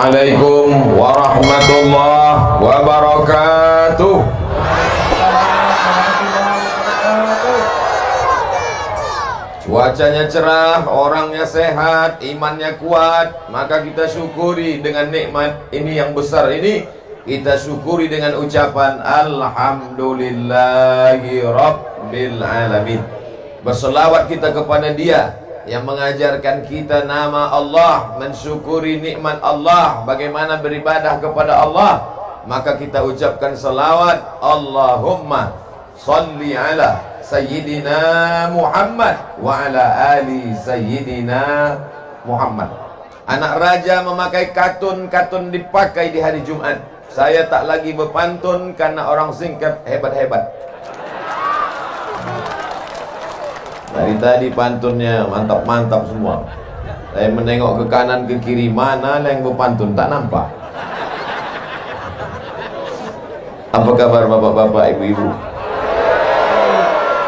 Assalamualaikum warahmatullahi wabarakatuh. Cuacanya cerah, orangnya sehat, imannya kuat, maka kita syukuri dengan nikmat ini yang besar ini. Kita syukuri dengan ucapan Alhamdulillahi Rabbil Alamin. Berselawat kita kepada Dia yang mengajarkan kita nama Allah, mensyukuri nikmat Allah, bagaimana beribadah kepada Allah. Maka kita ucapkan selawat, Allahumma salli ala Sayyidina Muhammad wa ala ali Sayyidina Muhammad. Anak raja memakai katun dipakai di hari Jumat. Saya tak lagi berpantun karena orang singkat hebat-hebat. Dari tadi pantunnya mantap-mantap semua. Saya menengok ke kanan ke kiri, mana yang berpantun tak nampak. Apa kabar bapak-bapak, ibu-ibu,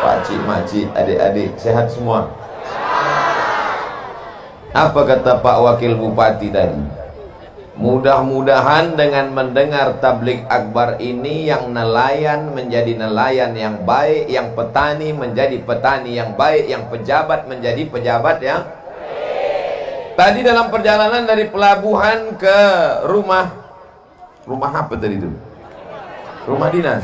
pakcik, makcik, adik-adik, sehat semua? Apa kata Pak Wakil Bupati tadi? Mudah-mudahan dengan mendengar tablik akbar ini, yang nelayan menjadi nelayan yang baik, yang petani menjadi petani yang baik, yang pejabat menjadi pejabat yang baik. Tadi dalam perjalanan dari pelabuhan ke rumah apa tadi itu? Rumah dinas,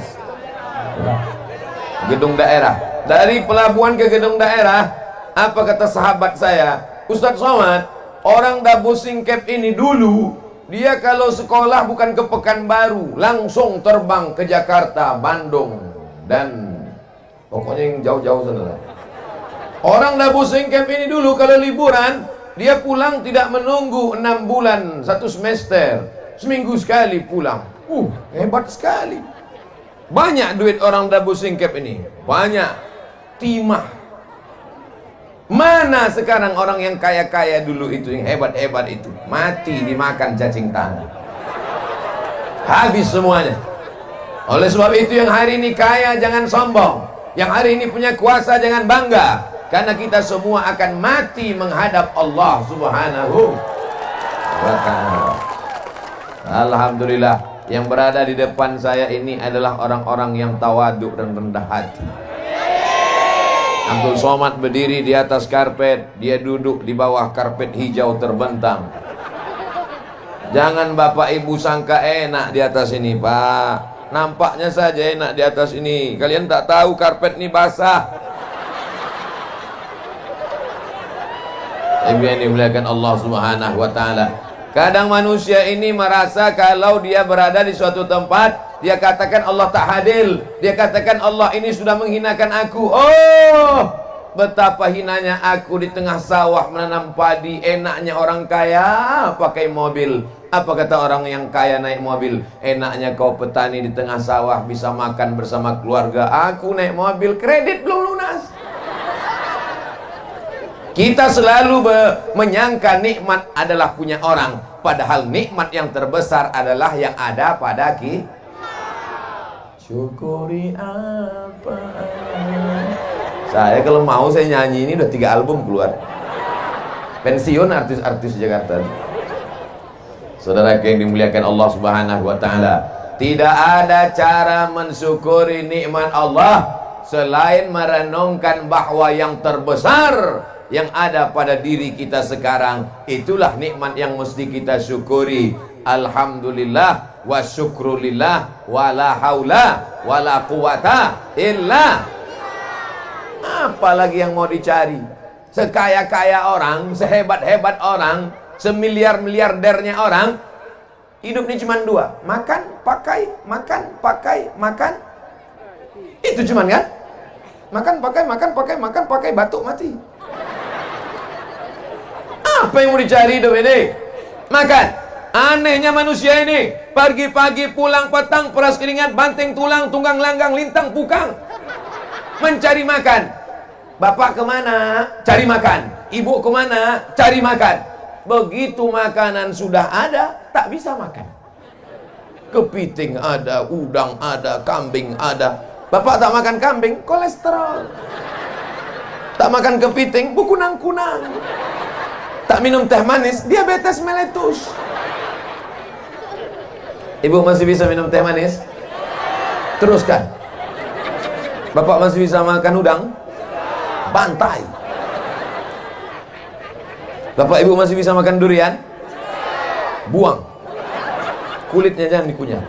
gedung daerah. Dari pelabuhan ke gedung daerah, apa kata sahabat saya, Ustadz Somad, orang Dabu Singkep ini dulu, dia kalau sekolah bukan ke Pekanbaru, langsung terbang ke Jakarta, Bandung, dan pokoknya yang jauh-jauh sana. Orang Dabu Singkep ini dulu kalau liburan, dia pulang tidak menunggu 6 bulan, 1 semester, seminggu sekali pulang. Hebat sekali. Banyak duit orang Dabu Singkep ini, banyak timah. Mana sekarang orang yang kaya-kaya dulu itu, yang hebat-hebat itu, mati dimakan cacing tanah, habis semuanya. Oleh sebab itu yang hari ini kaya jangan sombong, yang hari ini punya kuasa jangan bangga, karena kita semua akan mati menghadap Allah Subhanahu wa ta'ala. Alhamdulillah, yang berada di depan saya ini adalah orang-orang yang tawaduk dan rendah hati. Abdul Somad berdiri di atas karpet, dia duduk di bawah karpet hijau terbentang. Jangan bapak ibu sangka enak di atas ini, Pak. Nampaknya saja enak di atas ini. Kalian tak tahu karpet ini basah. Yang dimuliakan Allah Subhanahu wa ta'ala. Kadang manusia ini merasa kalau dia berada di suatu tempat, dia katakan Allah tak hadir, dia katakan Allah ini sudah menghinakan aku. Oh, betapa hinanya aku di tengah sawah menanam padi. Enaknya orang kaya pakai mobil. Apa kata orang yang kaya naik mobil? Enaknya kau petani di tengah sawah bisa makan bersama keluarga. Aku naik mobil, kredit belum lunas. Kita selalu menyangka nikmat adalah punya orang, padahal nikmat yang terbesar adalah yang ada pada kita. Syukuri apa? Saya kalau mau saya nyanyi ini udah 3 album keluar. Pensiun artis-artis Jakarta. Saudara yang dimuliakan Allah Subhanahu wa ta'ala, tidak ada cara mensyukuri nikmat Allah selain merenungkan bahwa yang terbesar yang ada pada diri kita sekarang, itulah nikmat yang mesti kita syukuri. Alhamdulillah wa syukrulillah wa la haula wa la quwata illa. Apalagi yang mau dicari? Sekaya-kaya orang, sehebat-hebat orang, semiliar-miliardernya orang, hidupnya cuma 2, makan, pakai, makan, pakai, makan. Itu cuman kan? Makan, pakai, makan, pakai, makan, pakai, batuk, mati. Apa yang mau dicari hidup ini? Makan. Anehnya manusia ini, pagi-pagi pulang petang, peras keringat, banting tulang, tunggang langgang, lintang pukang, mencari makan. Bapak kemana? Cari makan. Ibu kemana? Cari makan. Begitu makanan sudah ada, tak bisa makan. Kepiting ada, udang ada, kambing ada. Bapak tak makan kambing, kolesterol. Tak makan kepiting, berkunang-kunang. Tak minum teh manis, diabetes meletus. Ibu masih bisa minum teh manis? Teruskan. Bapak masih bisa makan udang? Bantai. Bapak ibu masih bisa makan durian? Buang. Kulitnya jangan dikunyah.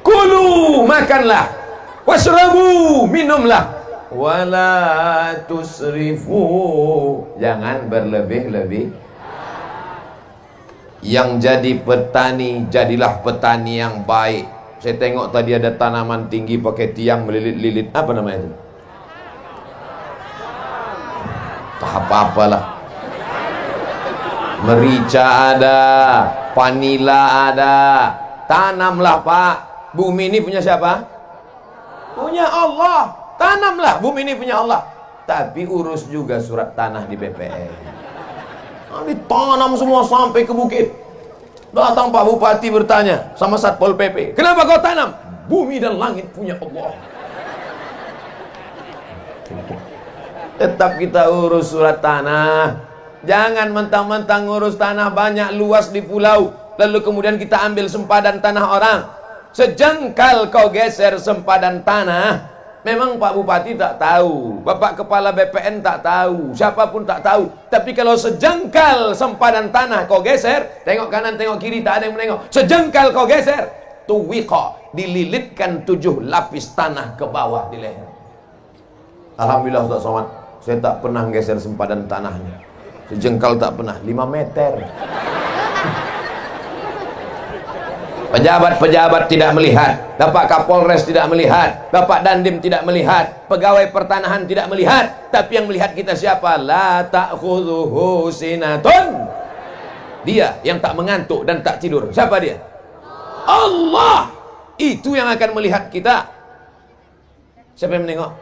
Kulu, makanlah. Washrabu, minumlah. Wala tusrifu, jangan berlebih-lebih. Yang jadi petani, jadilah petani yang baik. Saya tengok tadi ada tanaman tinggi pakai tiang melilit-lilit. Apa namanya itu? Tak apa-apalah. Merica ada, vanila ada. Tanamlah Pak. Bumi ini punya siapa? Punya Allah. Tanamlah, bumi ini punya Allah. Tapi urus juga surat tanah di BPN. Ditanam semua sampai ke bukit. Datang Pak Bupati bertanya sama Satpol PP, kenapa kau tanam? Bumi dan langit punya Allah. Tetap kita urus surat tanah. Jangan mentang-mentang ngurus tanah banyak luas di pulau, lalu kemudian kita ambil sempadan tanah orang. Sejengkal kau geser sempadan tanah, memang Pak Bupati tak tahu, Bapak Kepala BPN tak tahu, siapapun tak tahu. Tapi kalau sejengkal sempadan tanah kau geser, tengok kanan, tengok kiri, tak ada yang menengok. Sejengkal kau geser, tuwiqa, dililitkan 7 lapis tanah ke bawah di leher. Alhamdulillah Ustaz Somad, saya tak pernah geser sempadan tanahnya. Sejengkal tak pernah, 5 meter. Pejabat-pejabat tidak melihat, Bapak Kapolres tidak melihat, Bapak Dandim tidak melihat, pegawai pertanahan tidak melihat, tapi yang melihat kita siapa? La ta'khudhuhu sinatun. Dia yang tak mengantuk dan tak tidur. Siapa dia? Allah. Itu yang akan melihat kita. Siapa yang menengok?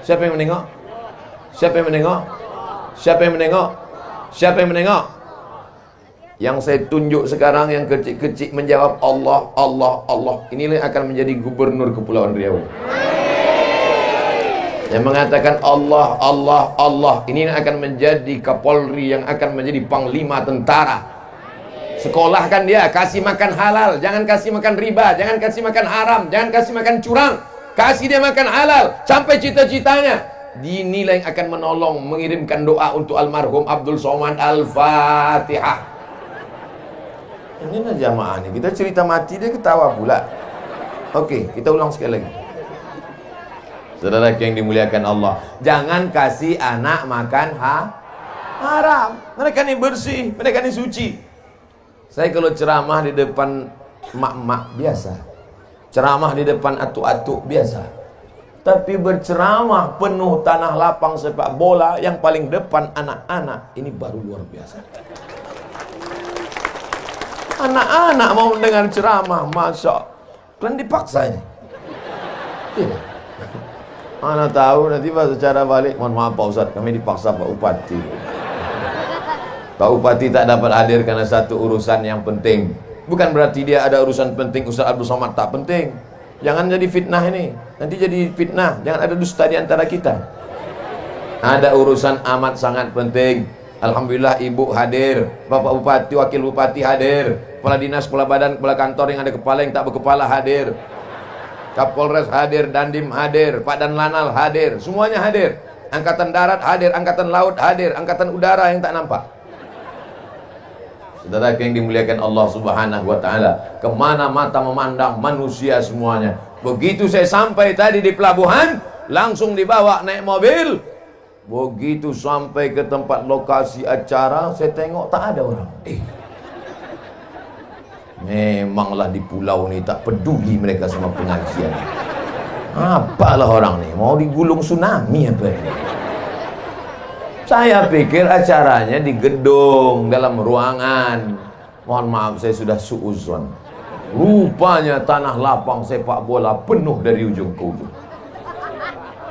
Siapa yang menengok? Siapa yang menengok? Siapa yang menengok? Siapa yang menengok? Yang saya tunjuk sekarang yang kecil-kecil menjawab Allah, Allah, Allah. Inilah yang akan menjadi gubernur Kepulauan Riau. Yang mengatakan Allah, Allah, Allah. Ini yang akan menjadi Kapolri, yang akan menjadi Panglima Tentara. Sekolahkan dia, kasih makan halal, jangan kasih makan riba, jangan kasih makan haram, jangan kasih makan curang. Kasih dia makan halal sampai cita-citanya. Dinilai yang akan menolong, mengirimkan doa untuk almarhum Abdul Somad. Al-Fatihah. Ini lah jamaah nih, kita cerita mati dia ketawa pula. Oke, kita ulang sekali lagi. Saudara yang dimuliakan Allah, jangan kasih anak makan haram. Mereka ini bersih, mereka ini suci. Saya kalau ceramah di depan mak-mak biasa, ceramah di depan atuk-atuk biasa, tapi berceramah penuh tanah lapang sepak bola yang paling depan anak-anak, ini baru luar biasa. Anak-anak mau mendengar ceramah, masya, kan dipaksa ini. Tidak. Mana tahu nanti pas secara balik, mohon maaf Pak Ustadz, kami dipaksa Pak Bupati. Pak Bupati tak dapat hadir karena satu urusan yang penting. Bukan berarti dia ada urusan penting, Ustaz Abdul Somad tak penting. Jangan jadi fitnah ini. Nanti jadi fitnah, jangan ada dusta di antara kita. Ada urusan amat sangat penting. Alhamdulillah ibu hadir, Bapak Bupati, Wakil Bupati hadir, Kepala Dinas, Kepala Badan, Kepala Kantor yang ada kepala yang tak berkepala hadir, Kapolres hadir, Dandim hadir, Pak Dan Lanal hadir, semuanya hadir. Angkatan Darat hadir, Angkatan Laut hadir, Angkatan Udara yang tak nampak. Saudara yang dimuliakan Allah Subhanahu wa Ta'ala, kemana mata memandang manusia semuanya. Begitu saya sampai tadi di pelabuhan, langsung dibawa naik mobil. Begitu sampai ke tempat lokasi acara, saya tengok tak ada orang. Memanglah di pulau ni tak peduli mereka sama pengajian. Apalah orang ni, mau digulung tsunami apa ini? Saya pikir acaranya di gedung, dalam ruangan. Mohon maaf, saya sudah suuzon. Rupanya tanah lapang sepak bola penuh dari ujung ke ujung.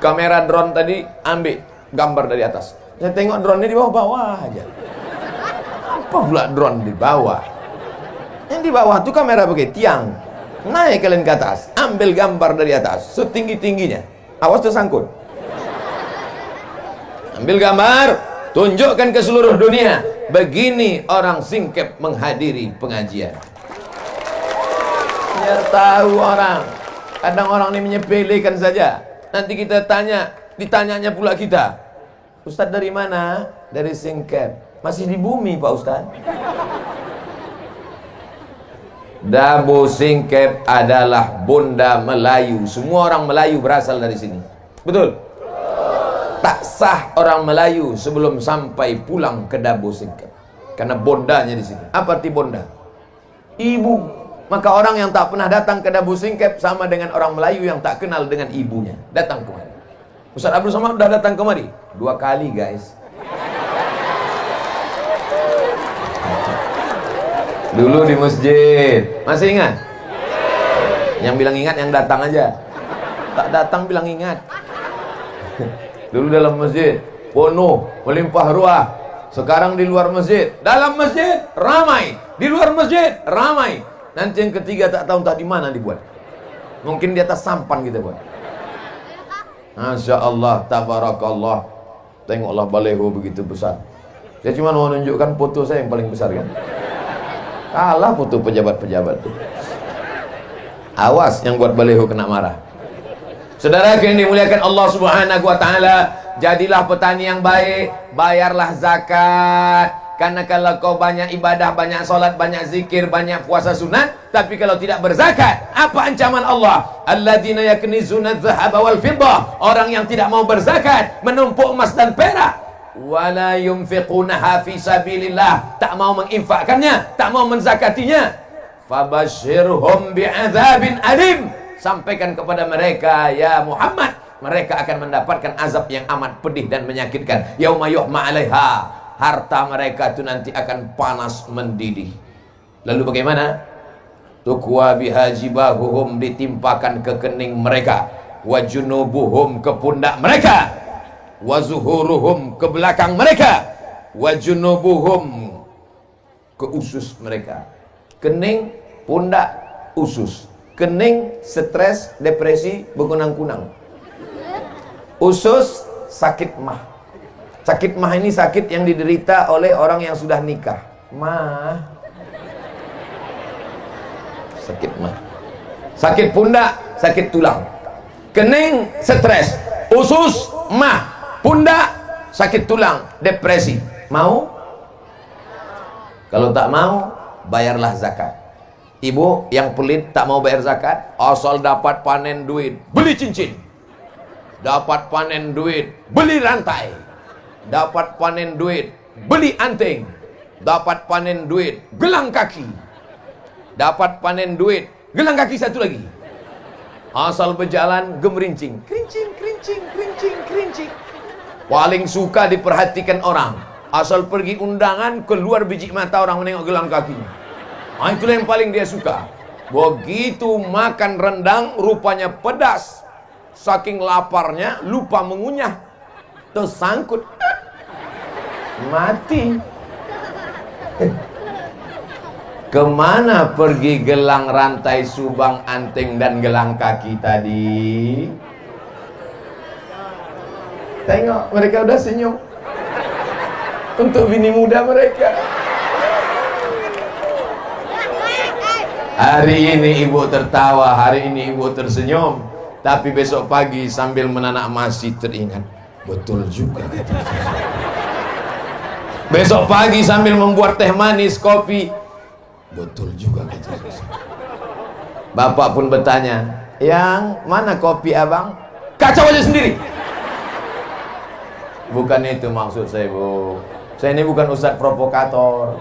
Kamera drone tadi ambil gambar dari atas. Saya tengok drone-nya di bawah-bawah aja. Apa pula drone di bawah? Yang di bawah itu kamera pakai tiang. Naik kalian ke atas, ambil gambar dari atas setinggi-tingginya. Awas tersangkut. Ambil gambar, tunjukkan ke seluruh dunia. begini orang Singkep menghadiri pengajian. Biar tahu orang. Kadang orang ini menyepelekan saja. Nanti kita tanya, ditanyanya pula kita, Ustadz dari mana? Dari Singkep. Masih di bumi Pak Ustadz. Dabo Singkep adalah bonda Melayu. Semua orang Melayu berasal dari sini. Betul? Tak sah orang Melayu sebelum sampai pulang ke Dabo Singkep. Karena bondanya di sini. Apa arti bonda? Ibu. Maka orang yang tak pernah datang ke Dabo Singkep sama dengan orang Melayu yang tak kenal dengan ibunya. Datang kemari. Ustaz Abdul Somad sudah datang kemari 2 kali guys. Dulu di masjid. Masih ingat? Yang bilang ingat yang datang aja. Tak datang bilang ingat. Dulu dalam masjid penuh, melimpah ruah. Sekarang di luar masjid. Dalam masjid ramai, di luar masjid ramai. Nanti yang ketiga tak tahu entah di mana dibuat. Mungkin di atas sampan kita buat. Masya Allah, tabarakallah. Tengoklah baleho begitu besar. Saya cuma mau menunjukkan foto saya yang paling besar kan. Kalah foto pejabat-pejabat tuh. Awas yang buat baleho kena marah. Saudara yang dimuliakan Allah Subhanahu wa taala, jadilah petani yang baik, bayarlah zakat. Karena kalau kau banyak ibadah, banyak salat, banyak zikir, banyak puasa sunat, tapi kalau tidak berzakat, apa ancaman Allah? Alladzina yaknizuna adh-dhahaba wal fiddah. Orang yang tidak mau berzakat, menumpuk emas dan perak. Wala yunfiqunaha fi sabilillah, tak mau menginfakkannya, tak mau menzakatinya. Fabashshirhum bi'adzabin alim. Sampaikan kepada mereka ya Muhammad, mereka akan mendapatkan azab yang amat pedih dan menyakitkan. Yauma yuhma 'alaiha, harta mereka itu nanti akan panas mendidih. Lalu bagaimana? Tukwa bihajibahuhum, ditimpakan ke kening mereka, wa junubuhum, ke pundak mereka, wa zuhuruhum, ke belakang mereka, wa junubuhum, ke usus mereka. Kening, pundak, usus. Kening, stres, depresi, berkunang-kunang. Usus, sakit mah. Sakit mah ini sakit yang diderita oleh orang yang sudah nikah. Mah. Sakit mah. Sakit pundak, sakit tulang. Kening, stres. Usus, mah. Pundak, sakit tulang, depresi. Mau? Kalau tak mau, bayarlah zakat. Ibu yang pelit tak mau bayar zakat, asal dapat panen duit, beli cincin. Dapat panen duit, beli rantai. Dapat panen duit, beli anting. Dapat panen duit, gelang kaki. Dapat panen duit, gelang kaki satu lagi. Asal berjalan gemerincing, kerincing, kerincing, kerincing, kerincing. Paling suka diperhatikan orang. Asal pergi undangan, keluar biji mata orang menengok gelang kakinya. Itulah yang paling dia suka. Begitu makan rendang, rupanya pedas. Saking laparnya, lupa mengunyah. Tersangkut. Mati. Kemana pergi gelang rantai, subang, anting, dan gelang kaki tadi? Tengok, mereka udah senyum. Untuk bini muda mereka. Hari ini ibu tertawa, hari ini ibu tersenyum, tapi besok pagi sambil menanak masih teringat, betul juga. Besok pagi sambil membuat teh manis, kopi, betul juga. Bapak pun bertanya, yang mana kopi abang? Kacau aja sendiri. Bukan itu maksud saya, Bu. Saya ini bukan ustadz provokator.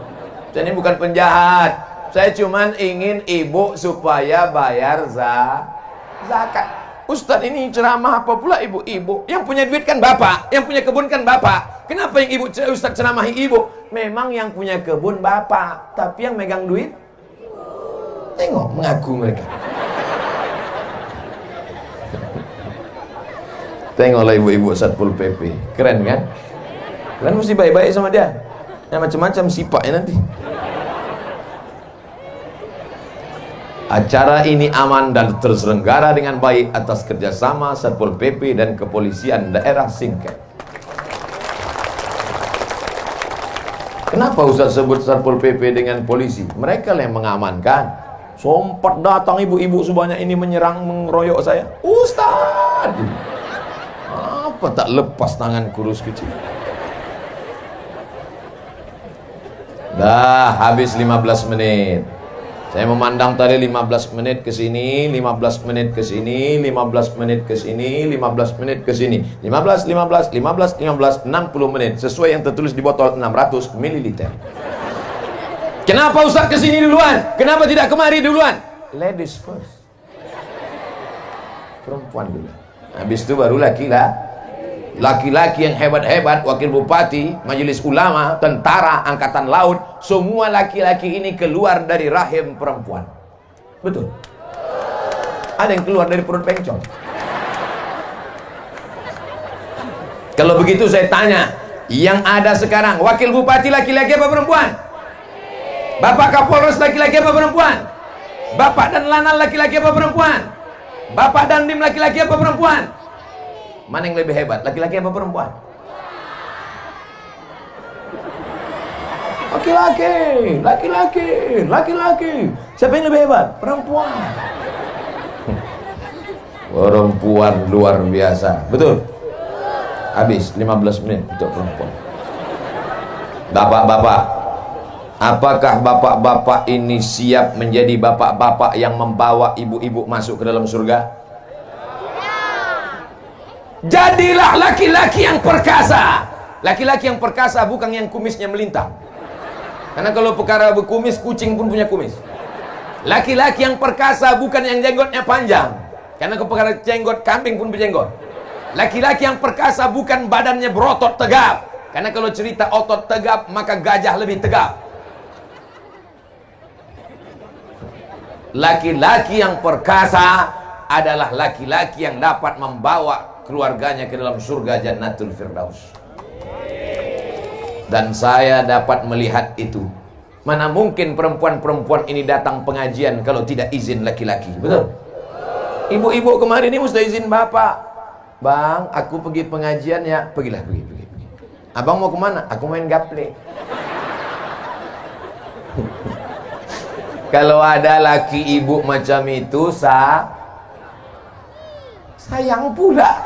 Saya ini bukan penjahat. Saya cuman ingin ibu supaya bayar zakat. Ustadz ini ceramah apa pula ibu? Ibu yang punya duit kan bapak, yang punya kebun kan bapak. Kenapa yang ibu ustadz ceramahi ibu? Memang yang punya kebun bapak, tapi yang megang duit, tengok mengaku mereka. Tengoklah ibu-ibu Satpol PP, keren kan? Kalian mesti baik-baik sama dia. Yang macam-macam sifatnya nanti. Acara ini aman dan terselenggara dengan baik atas kerjasama Satpol PP dan Kepolisian Daerah Singkep. Kenapa Ustaz sebut Satpol PP dengan polisi? Mereka lah yang mengamankan. Sempat datang ibu-ibu sebanyak ini menyerang, mengeroyok saya. Ustaz, apa tak lepas tangan kurus kecil? Dah habis 15 menit. Saya memandang tadi 15 menit ke sini, 15 menit ke sini, 15 menit ke sini, 15 menit ke sini. 15, 60 menit sesuai yang tertulis di botol 600 ml. Kenapa Ustaz ke sini duluan? Kenapa tidak kemari duluan? Ladies first. Perempuan dulu. Habis itu baru laki-laki yang hebat-hebat, wakil bupati, majelis ulama, tentara, angkatan laut, semua laki-laki ini keluar dari rahim perempuan. Betul? Ada yang keluar dari perut bencong. Kalau begitu saya tanya, yang ada sekarang, wakil bupati laki-laki apa perempuan? Bapak Kapolres laki-laki apa perempuan? Bapak dan Lanal laki-laki apa perempuan? Bapak Dandim laki-laki apa perempuan? Mana yang lebih hebat? Laki-laki apa perempuan? Laki-laki. Siapa yang lebih hebat? Perempuan. Perempuan luar biasa. Betul? Habis 15 menit untuk perempuan. Bapak-bapak, apakah bapak-bapak ini siap menjadi bapak-bapak yang membawa ibu-ibu masuk ke dalam surga? Jadilah laki-laki yang perkasa. Laki-laki yang perkasa bukan yang kumisnya melintang. Karena kalau perkara berkumis, kucing pun punya kumis. Laki-laki yang perkasa bukan yang jenggotnya panjang. Karena kalau perkara jenggot, kambing pun berjenggot. Laki-laki yang perkasa bukan badannya berotot tegap. Karena kalau cerita otot tegap, maka gajah lebih tegap. Laki-laki yang perkasa adalah laki-laki yang dapat membawa keluarganya ke dalam surga Jannatul Firdaus. Dan saya dapat melihat itu. Mana mungkin perempuan-perempuan ini datang pengajian kalau tidak izin laki-laki. Betul? Ibu-ibu kemarin ini mesti izin bapak. Bang, aku pergi pengajian ya. Pergi. Abang mau kemana? Aku main gaple. Kalau ada laki ibu macam itu, sayang pula.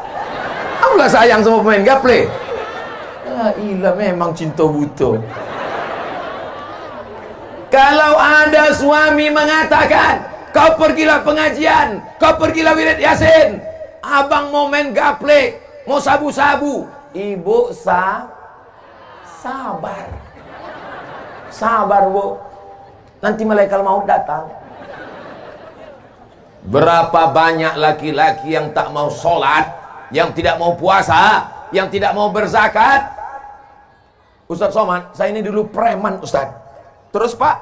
Apalah sayang sama pemain gaple. Ilah memang cinta buta. Kalau ada suami mengatakan, kau pergilah pengajian, kau pergilah wirid yasin, abang mau main gaple, mau sabu-sabu, ibu sabar bu, nanti malaikat maut datang. Berapa banyak laki-laki yang tak mau sholat, yang tidak mau puasa, yang tidak mau berzakat. Ustaz Somad, saya ini dulu preman Ustaz. Terus Pak,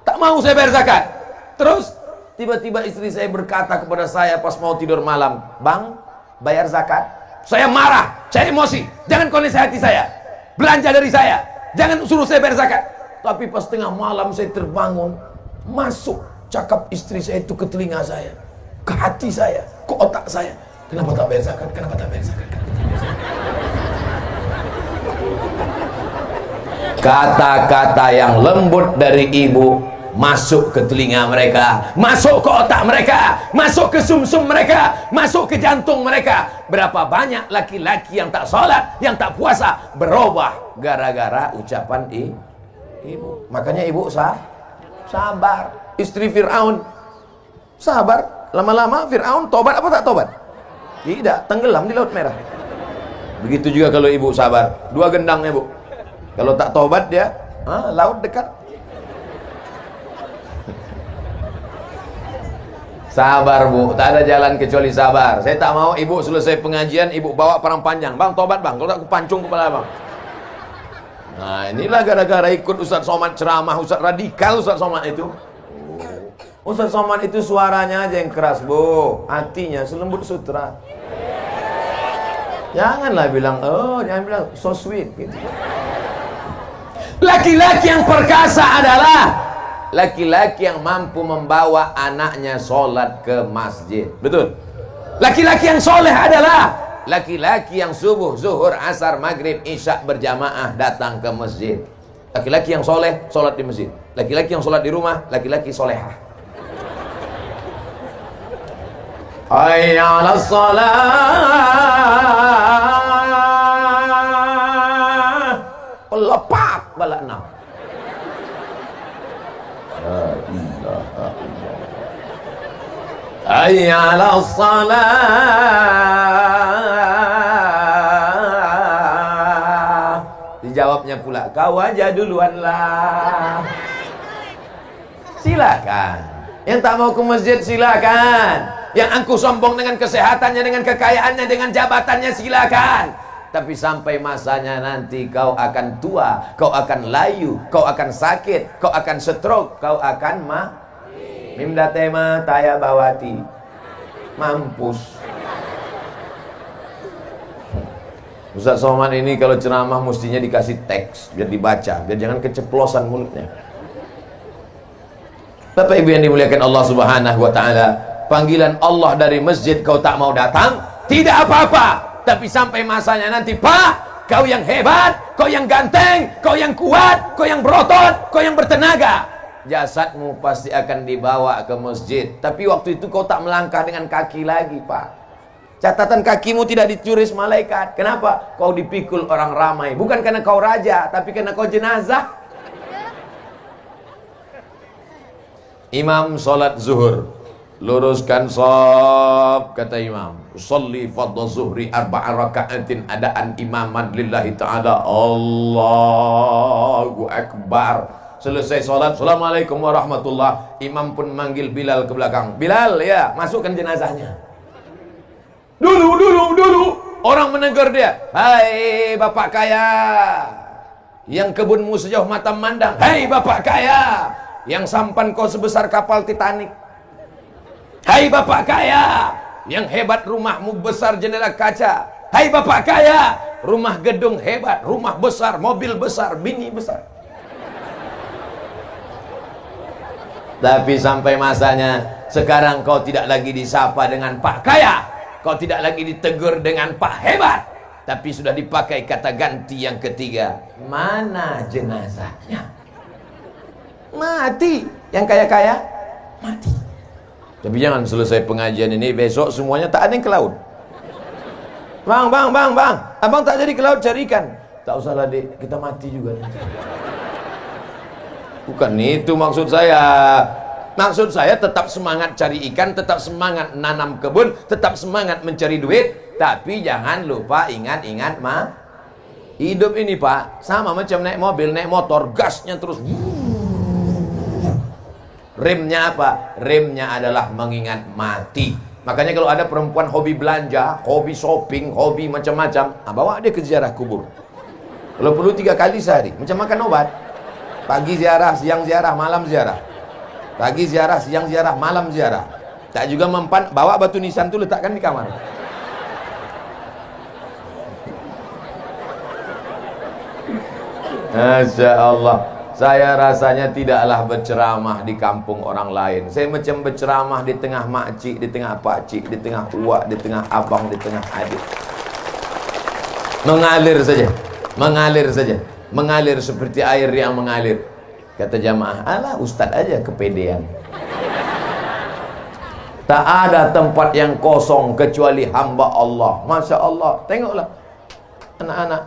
tak mau saya bayar zakat. Terus tiba-tiba istri saya berkata kepada saya pas mau tidur malam, Bang, bayar zakat. Saya marah, saya emosi. Jangan kau nasihati saya, belanja dari saya, jangan suruh saya bayar zakat. Tapi pas tengah malam saya terbangun, masuk cakap istri saya itu ke telinga saya, ke hati saya, ke otak saya. Kenapa tak bayar zakat? Kenapa tak bayar zakat? Kata-kata yang lembut dari ibu masuk ke telinga mereka, masuk ke otak mereka, masuk ke sumsum mereka, masuk ke jantung mereka. Berapa banyak laki-laki yang tak sholat, yang tak puasa, berubah gara-gara ucapan ibu. Makanya ibu sabar. Istri Fir'aun sabar. Lama-lama Fir'aun tobat apa tak tobat? Tidak, tenggelam di Laut Merah. Begitu juga kalau ibu sabar. 2 gendangnya bu. Kalau tak tobat dia, laut dekat. Sabar bu, tak ada jalan kecuali sabar. Saya tak mau ibu selesai pengajian, ibu bawa perang panjang. Bang, tobat bang, kalau tak aku pancung kepala bang. Nah inilah gara-gara ikut Ustaz Somad ceramah, Ustaz radikal Ustaz Somad itu. Ustaz Somad itu suaranya aja yang keras bu, hatinya selembut sutra. Janganlah bilang, jangan bilang so sweet gitu. Laki-laki yang perkasa adalah laki-laki yang mampu membawa anaknya sholat ke masjid. Betul? Laki-laki yang soleh adalah laki-laki yang subuh, zuhur, asar, maghrib, isya berjamaah datang ke masjid. Laki-laki yang soleh, sholat di masjid. Laki-laki yang sholat di rumah, laki-laki solehah. Hayya 'alas shalah. Lepak bala enam. La ilaha illallah. Hayya 'alas shalah. Dijawabnya pula, kau aja duluan lah. Silakan. Yang tak mau ke masjid silakan. Yang angkuh sombong dengan kesehatannya, dengan kekayaannya, dengan jabatannya silakan. Tapi sampai masanya nanti kau akan tua, kau akan layu, kau akan sakit, kau akan stroke, kau akan mimda tema taya bawati. Mampus. Ustaz Somad ini kalau ceramah mestinya dikasih teks biar dibaca, biar jangan keceplosan mulutnya. Bapak Ibu yang dimuliakan Allah Subhanahu wa taala, panggilan Allah dari masjid kau tak mau datang, tidak apa-apa. Tapi sampai masanya nanti, Pak, kau yang hebat, kau yang ganteng, kau yang kuat, kau yang berotot, kau yang bertenaga, jasadmu pasti akan dibawa ke masjid. Tapi waktu itu kau tak melangkah dengan kaki lagi, Pak. Catatan kakimu tidak ditulis malaikat. Kenapa? Kau dipikul orang ramai. Bukan karena kau raja, tapi karena kau jenazah. Imam sholat zuhur, luruskan shaf, kata imam, usolli fardhu zuhri arba'a raka'atin adaan imaman lillahi ta'ala. Allahu akbar. Selesai sholat, assalamualaikum warahmatullah. Imam pun manggil Bilal ke belakang. Bilal, ya, masukkan jenazahnya. Dulu orang menegur dia. Hai bapak kaya, yang kebunmu sejauh mata memandang. Hai bapak kaya, yang sampan kau sebesar kapal Titanic. Hai bapak kaya, yang hebat rumahmu besar jendela kaca. Hai bapak kaya, rumah gedung hebat, rumah besar, mobil besar, bini besar. Tapi sampai masanya, sekarang kau tidak lagi disapa dengan Pak Kaya, kau tidak lagi ditegur dengan Pak Hebat, tapi sudah dipakai kata ganti yang ketiga. Mana jenazahnya? Mati. Yang kaya-kaya mati. Tapi jangan selesai pengajian ini besok semuanya tak ada yang ke laut. Bang, abang tak jadi ke laut cari ikan. Tak usahlah dek, kita mati juga nanti. Bukan itu maksud saya. Maksud saya tetap semangat cari ikan, tetap semangat nanam kebun, tetap semangat mencari duit, tapi jangan lupa ingat-ingat hidup ini, Pak, sama macam naik mobil, naik motor, gasnya terus. Remnya apa? Remnya adalah mengingat mati. Makanya kalau ada perempuan hobi belanja, hobi shopping, hobi macam-macam, bawa dia ke ziarah kubur. Kalau perlu 3 kali sehari, macam makan obat. Pagi ziarah, siang ziarah, malam ziarah. Pagi ziarah, siang ziarah, malam ziarah. Tak juga mempan, bawa batu nisan itu letakkan di kamar. Masya Allah. Saya rasanya tidaklah berceramah di kampung orang lain. Saya macam berceramah di tengah makcik, di tengah pakcik, di tengah uak, di tengah abang, di tengah adik. Mengalir saja. Mengalir saja. Mengalir seperti air yang mengalir. Kata jamaah, alah ustaz aja kepedean. Tak ada tempat yang kosong kecuali hamba Allah. Masya Allah. Tengoklah anak-anak,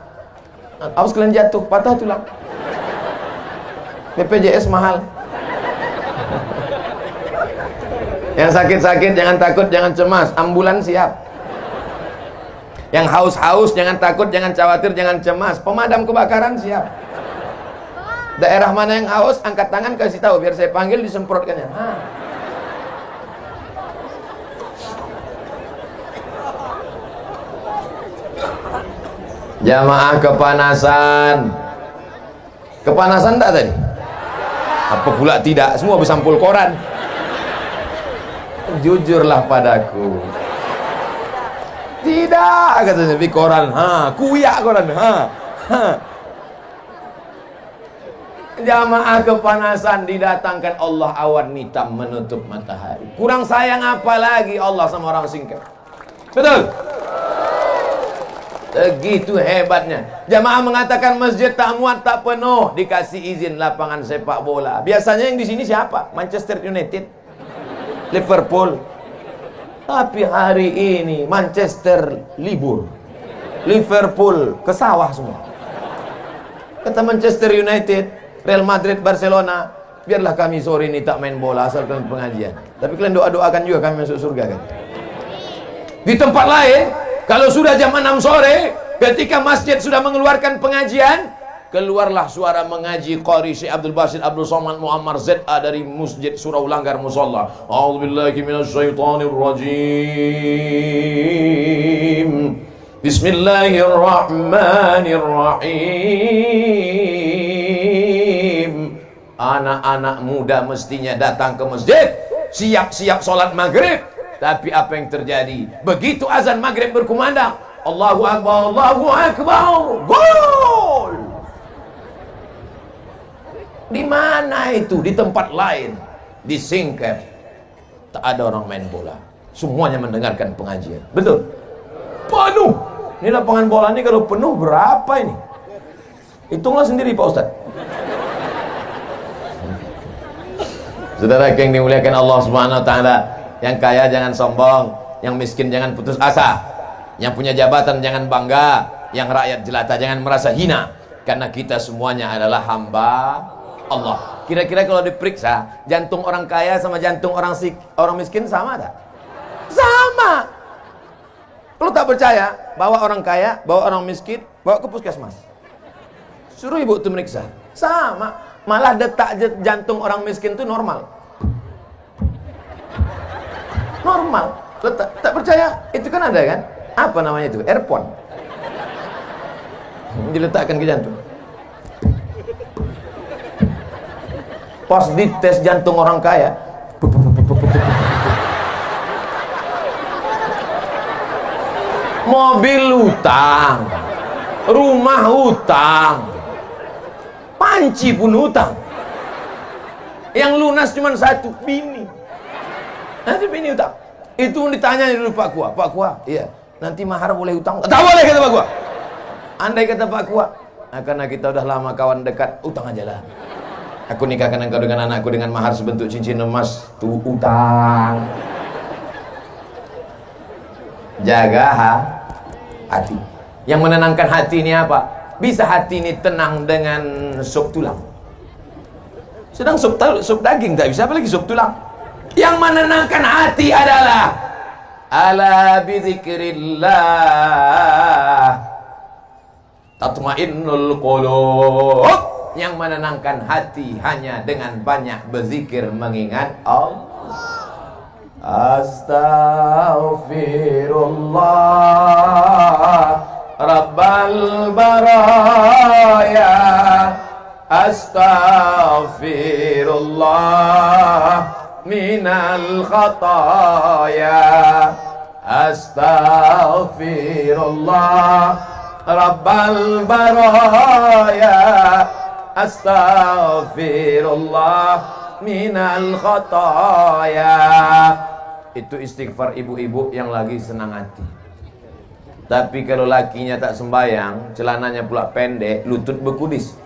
awas kalian jatuh, patah tulang. BPJS mahal. Yang sakit-sakit jangan takut, jangan cemas, ambulan siap. Yang haus-haus jangan takut, jangan khawatir, jangan cemas, pemadam kebakaran siap. Daerah mana yang haus, angkat tangan kasih tahu biar saya panggil disemprotkannya. Jamaah kepanasan. Kepanasan tak tadi? Apa pula tidak? Semua bersampul koran. Jujurlah padaku. Tidak, katanya di koran. Kuyak koran. Jamaah kepanasan, didatangkan Allah awan hitam menutup matahari. Kurang sayang apa lagi Allah sama orang singkat? Betul? Begitu hebatnya. Jamaah mengatakan masjid tak muat, tak penuh, dikasih izin lapangan sepak bola. Biasanya yang di sini siapa? Manchester United, Liverpool. Tapi hari ini Manchester libur, Liverpool ke sawah semua. Kata Manchester United, Real Madrid, Barcelona, biarlah kami sore ini tak main bola asalkan pengajian. Tapi kalian doa-doakan juga kami masuk surga kan. Di tempat lain, kalau sudah jam 6 sore, ketika masjid sudah mengeluarkan pengajian, keluarlah suara mengaji Qari Syekh Abdul Basit Abdul Somad Muammar ZA dari Masjid Surau Langgar Musalla. A'udzubillahi minasyaitonir rajim. Bismillahirrahmanirrahim. Anak-anak muda mestinya datang ke masjid, siap-siap sholat maghrib. Tapi apa yang terjadi? Begitu azan maghrib berkumandang, Allahu Akbar, Allahu Akbar, gol! Di mana itu? Di tempat lain, di Singkep, tak ada orang main bola, semuanya mendengarkan pengajian. Betul? Penuh. Ini lapangan bola ini kalau penuh berapa ini? Hitunglah sendiri Pak Ustadz. Saudara yang dimuliakan Allah Subhanahu wa taala, yang kaya jangan sombong, yang miskin jangan putus asa, yang punya jabatan jangan bangga, yang rakyat jelata jangan merasa hina, karena kita semuanya adalah hamba Allah. Kira-kira kalau diperiksa, jantung orang kaya sama jantung orang miskin sama tak? Sama. Kalau tak percaya, bawa orang kaya, bawa orang miskin, bawa ke puskesmas, suruh ibu itu meriksa, sama. Malah detak jantung orang miskin itu normal. Normal. Tak percaya? Itu kan ada kan? Apa namanya itu? Earphone. Diletakkan ke jantung. Pas dites jantung orang kaya, mobil hutang, rumah hutang, panci pun hutang. Yang lunas cuma satu, bini. Nanti bini hutang. Itu ditanya dulu Pak Kua. Pak Kua, iya, nanti mahar boleh hutang? Tak boleh, kata Pak Kua. Andai kata Pak Kua, karena kita udah lama kawan dekat, utang aja lah. Aku nikahkan engkau dengan anakku dengan mahar sebentuk cincin emas, tuh utang. Jaga hati. Yang menenangkan hati ini apa? Bisa hati ini tenang dengan sup tulang. Sedang sup daging tak bisa, apalagi sup tulang. Yang menenangkan hati adalah ala bidzikrillah tatmainnul qulub. Yang menenangkan hati hanya dengan banyak berzikir mengingat Allah. Astaghfirullah Rabbal baraya, astaghfirullah minal khataya, astaghfirullah Rabbal baraya, astaghfirullah minal khataya. Itu istighfar ibu-ibu yang lagi senang hati. Tapi kalau lakinya tak sembayang, celananya pula pendek, lutut berkudis,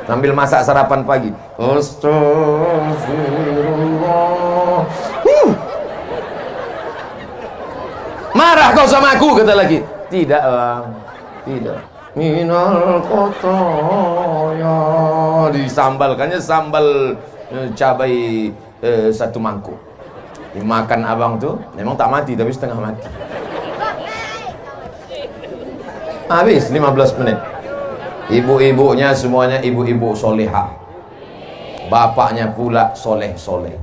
sambil masak sarapan pagi, astagfirullah. Marah kau sama aku, kata lagi. Tidak bang, tidak. Minal khotoya. Disambalkannya sambal cabai satu mangkuk. Dimakan abang tuh, memang tak mati tapi setengah mati. Habis 15 menit. Ibu-ibunya semuanya ibu-ibu solehah, bapaknya pula soleh-soleh.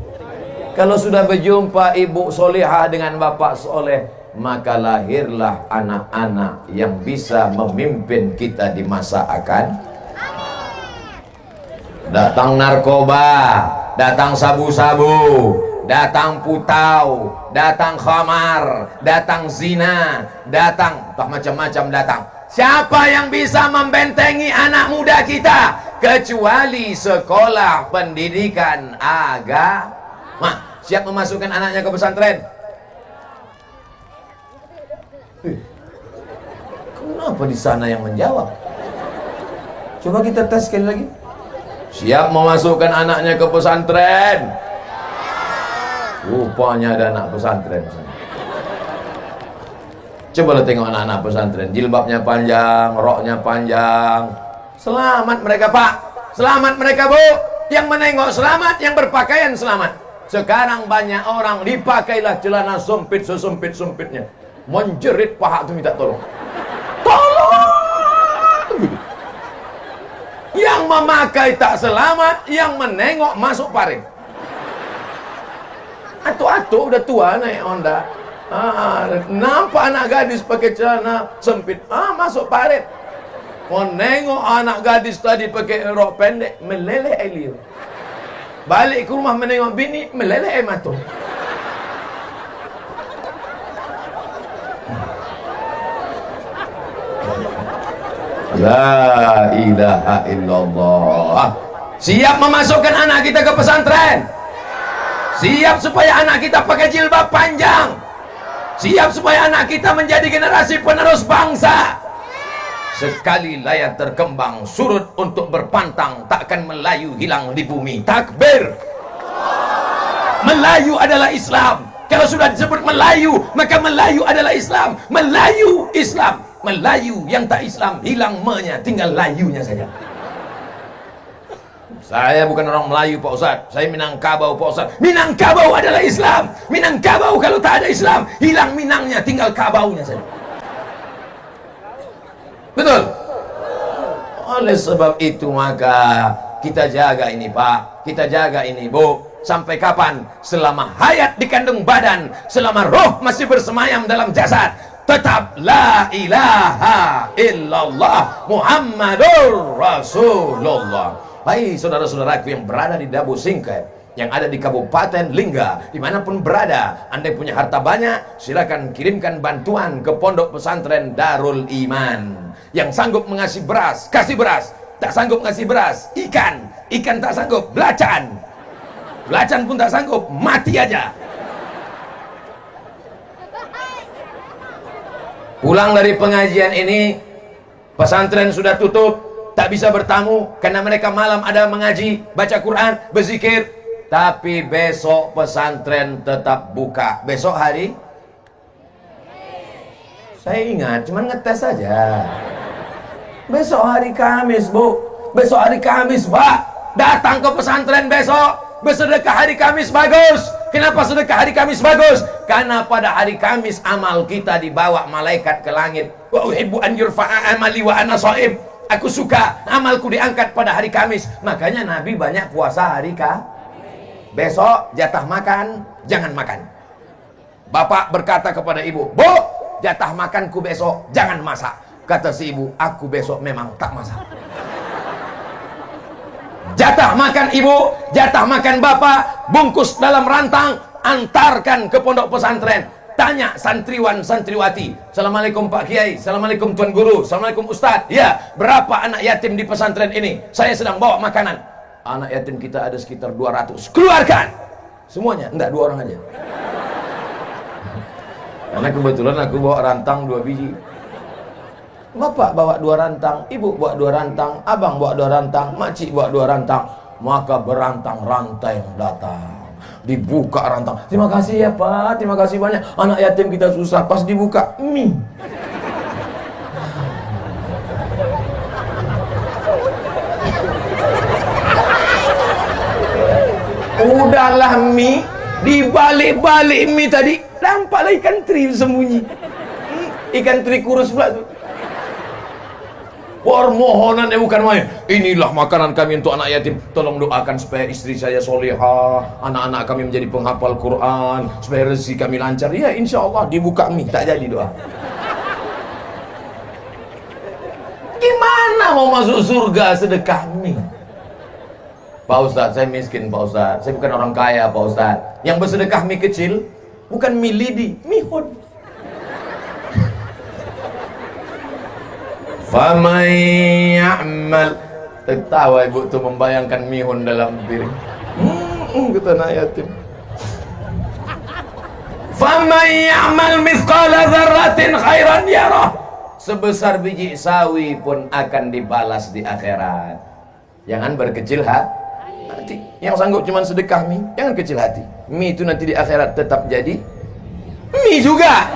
Kalau sudah berjumpa ibu solehah dengan bapak soleh, maka lahirlah anak-anak yang bisa memimpin kita di masa akan. Datang narkoba, datang sabu-sabu, datang putau, datang khamar, datang zina, datang macam-macam datang. Siapa yang bisa membentengi anak muda kita kecuali sekolah pendidikan agama? Siap memasukkan anaknya ke pesantren? Kenapa di sana yang menjawab? Coba kita tes sekali lagi. Siap memasukkan anaknya ke pesantren? Rupanya ada anak pesantren. Coba lo tengok anak-anak pesantren, jilbabnya panjang, roknya panjang. Selamat mereka Pak, selamat mereka Bu. Yang menengok selamat, yang berpakaian selamat. Sekarang banyak orang dipakailah celana sempit sesempit-sempitnya, menjerit paha itu minta tolong. Tolong! Yang memakai tak selamat, yang menengok masuk parit. Atu-atu udah tua naik Honda. Nampak anak gadis pakai celana sempit, masuk parit. Mau nengok anak gadis tadi pakai rok pendek, meleleh air liur. Balik ke rumah menengok bini, meleleh air mata. La ilaha illallah. Siap memasukkan anak kita ke pesantren? Siap supaya anak kita pakai jilbab panjang? Siap supaya anak kita menjadi generasi penerus bangsa? Sekali layar terkembang surut untuk berpantang, takkan Melayu hilang di bumi. Takbir. Melayu adalah Islam. Kalau sudah disebut Melayu, maka Melayu adalah Islam. Melayu Islam. Melayu yang tak Islam hilang me-nya, tinggal layunya saja. Saya bukan orang Melayu Pak Ustaz, saya Minangkabau Pak Ustaz. Minangkabau adalah Islam. Minangkabau kalau tak ada Islam, hilang Minangnya, tinggal kabaunya saja. Betul? Oleh sebab itu maka kita jaga ini Pak, kita jaga ini Bu. Sampai kapan? Selama hayat dikandung badan, selama roh masih bersemayam dalam jasad, tetap la ilaha illallah Muhammadur Rasulullah. Hai saudara-saudaraku yang berada di Dabu Singkep, yang ada di Kabupaten Lingga, dimanapun berada, Anda punya harta banyak, silakan kirimkan bantuan ke Pondok Pesantren Darul Iman. Yang sanggup mengasih beras, kasih beras. Tak sanggup ngasih beras, ikan tak sanggup, belacan pun tak sanggup, mati aja. Pulang dari pengajian ini, pesantren sudah tutup, tak bisa bertamu karena mereka malam ada mengaji, baca Quran, berzikir. Tapi besok pesantren tetap buka. Besok hari? Saya ingat, cuman ngetes saja. Besok hari Kamis Bu, besok hari Kamis Pak. Datang ke pesantren besok, bersedekah hari Kamis bagus. Kenapa sedekah hari Kamis bagus? Karena pada hari Kamis amal kita dibawa malaikat ke langit. Wa uhibbu an yurfa'a amali wa ana shaim. Aku suka amalku diangkat pada hari Kamis. Makanya Nabi banyak puasa hari Kamis. Besok jatah makan, jangan makan. Bapak berkata kepada ibu, Bu, jatah makanku besok jangan masak. Kata si ibu, aku besok memang tak masak. Jatah makan ibu, jatah makan bapak, bungkus dalam rantang, antarkan ke pondok pesantren. Tanya santriwan santriwati, Assalamualaikum Pak Kiai, Assalamualaikum Tuan Guru, Assalamualaikum Ustadz. Ya, berapa anak yatim di pesantren ini? Saya sedang bawa makanan. Anak yatim kita ada sekitar 200. Keluarkan semuanya, enggak 2 orang aja. Karena kebetulan aku bawa rantang 2 biji. Bapak bawa 2 rantang, ibu bawa 2 rantang, abang bawa 2 rantang, makcik bawa 2 rantang. Maka berantang rantai yang datang, dibuka rantang. Terima kasih ya Pak, terima kasih banyak. Anak yatim kita susah, pas dibuka mie. Udahlah mie, dibalik-balik mie tadi, nampaklah ikan teri sembunyi. Ikan teri kurus pula tuh. Permohonan bukan main. Inilah makanan kami untuk anak yatim. Tolong doakan supaya istri saya solehah, anak-anak kami menjadi penghafal Quran, supaya rezeki kami lancar. Ya insya Allah dibuka mie, tak jadi doa. Gimana mau masuk surga sedekah mie? Pak Ustadz, saya miskin Pak Ustadz. Saya bukan orang kaya Pak Ustadz. Yang bersedekah mie kecil bukan mie lidi, mihun. Faman ya'mal. Tertawa ibu tu membayangkan mihun dalam piring. Kata anak yatim. Faman ya'mal mithqala dzarratin khairan yarah. sebesar biji sawi pun akan dibalas di akhirat. Jangan berkecil hati. Yang sanggup cuma sedekah mie, jangan kecil hati. Mie itu nanti di akhirat tetap jadi mie juga.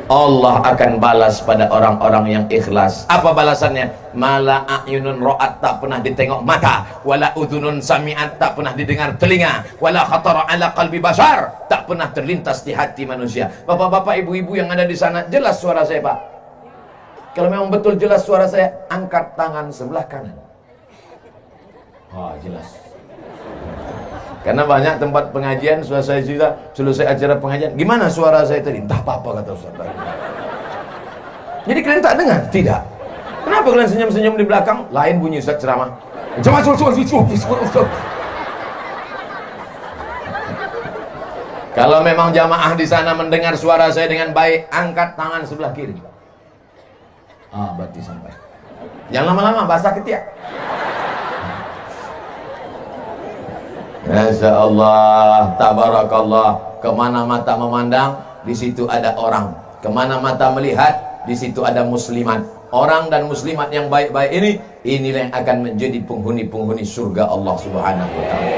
Allah akan balas pada orang-orang yang ikhlas. Apa balasannya? Mala a'yunun ra'at, tak pernah ditengok mata, wala udhunun sami'at, tak pernah didengar telinga, wala khatara ala qalbi bashar, tak pernah terlintas di hati manusia. Bapak-bapak, ibu-ibu yang ada di sana, jelas suara saya, Pak? Kalau memang betul jelas suara saya, angkat tangan sebelah kanan. Jelas. Karena banyak tempat pengajian, selesai acara pengajian, gimana suara saya tadi? Entah apa-apa, kata Ustaz. Jadi kalian tak dengar? Tidak. Kenapa kalian senyum-senyum di belakang? Lain bunyi Ustaz ceramah. Kalau memang jamaah di sana mendengar suara saya dengan baik, angkat tangan sebelah kiri. Berarti sampai. Jangan lama-lama, basah ketiak. Masya Allah, tabarakallah. Kemana mata memandang, di situ ada orang. Kemana mata melihat, di situ ada muslimat. Orang dan muslimat yang baik-baik inilah yang akan menjadi penghuni-penghuni surga Allah Subhanahu wa ta'ala.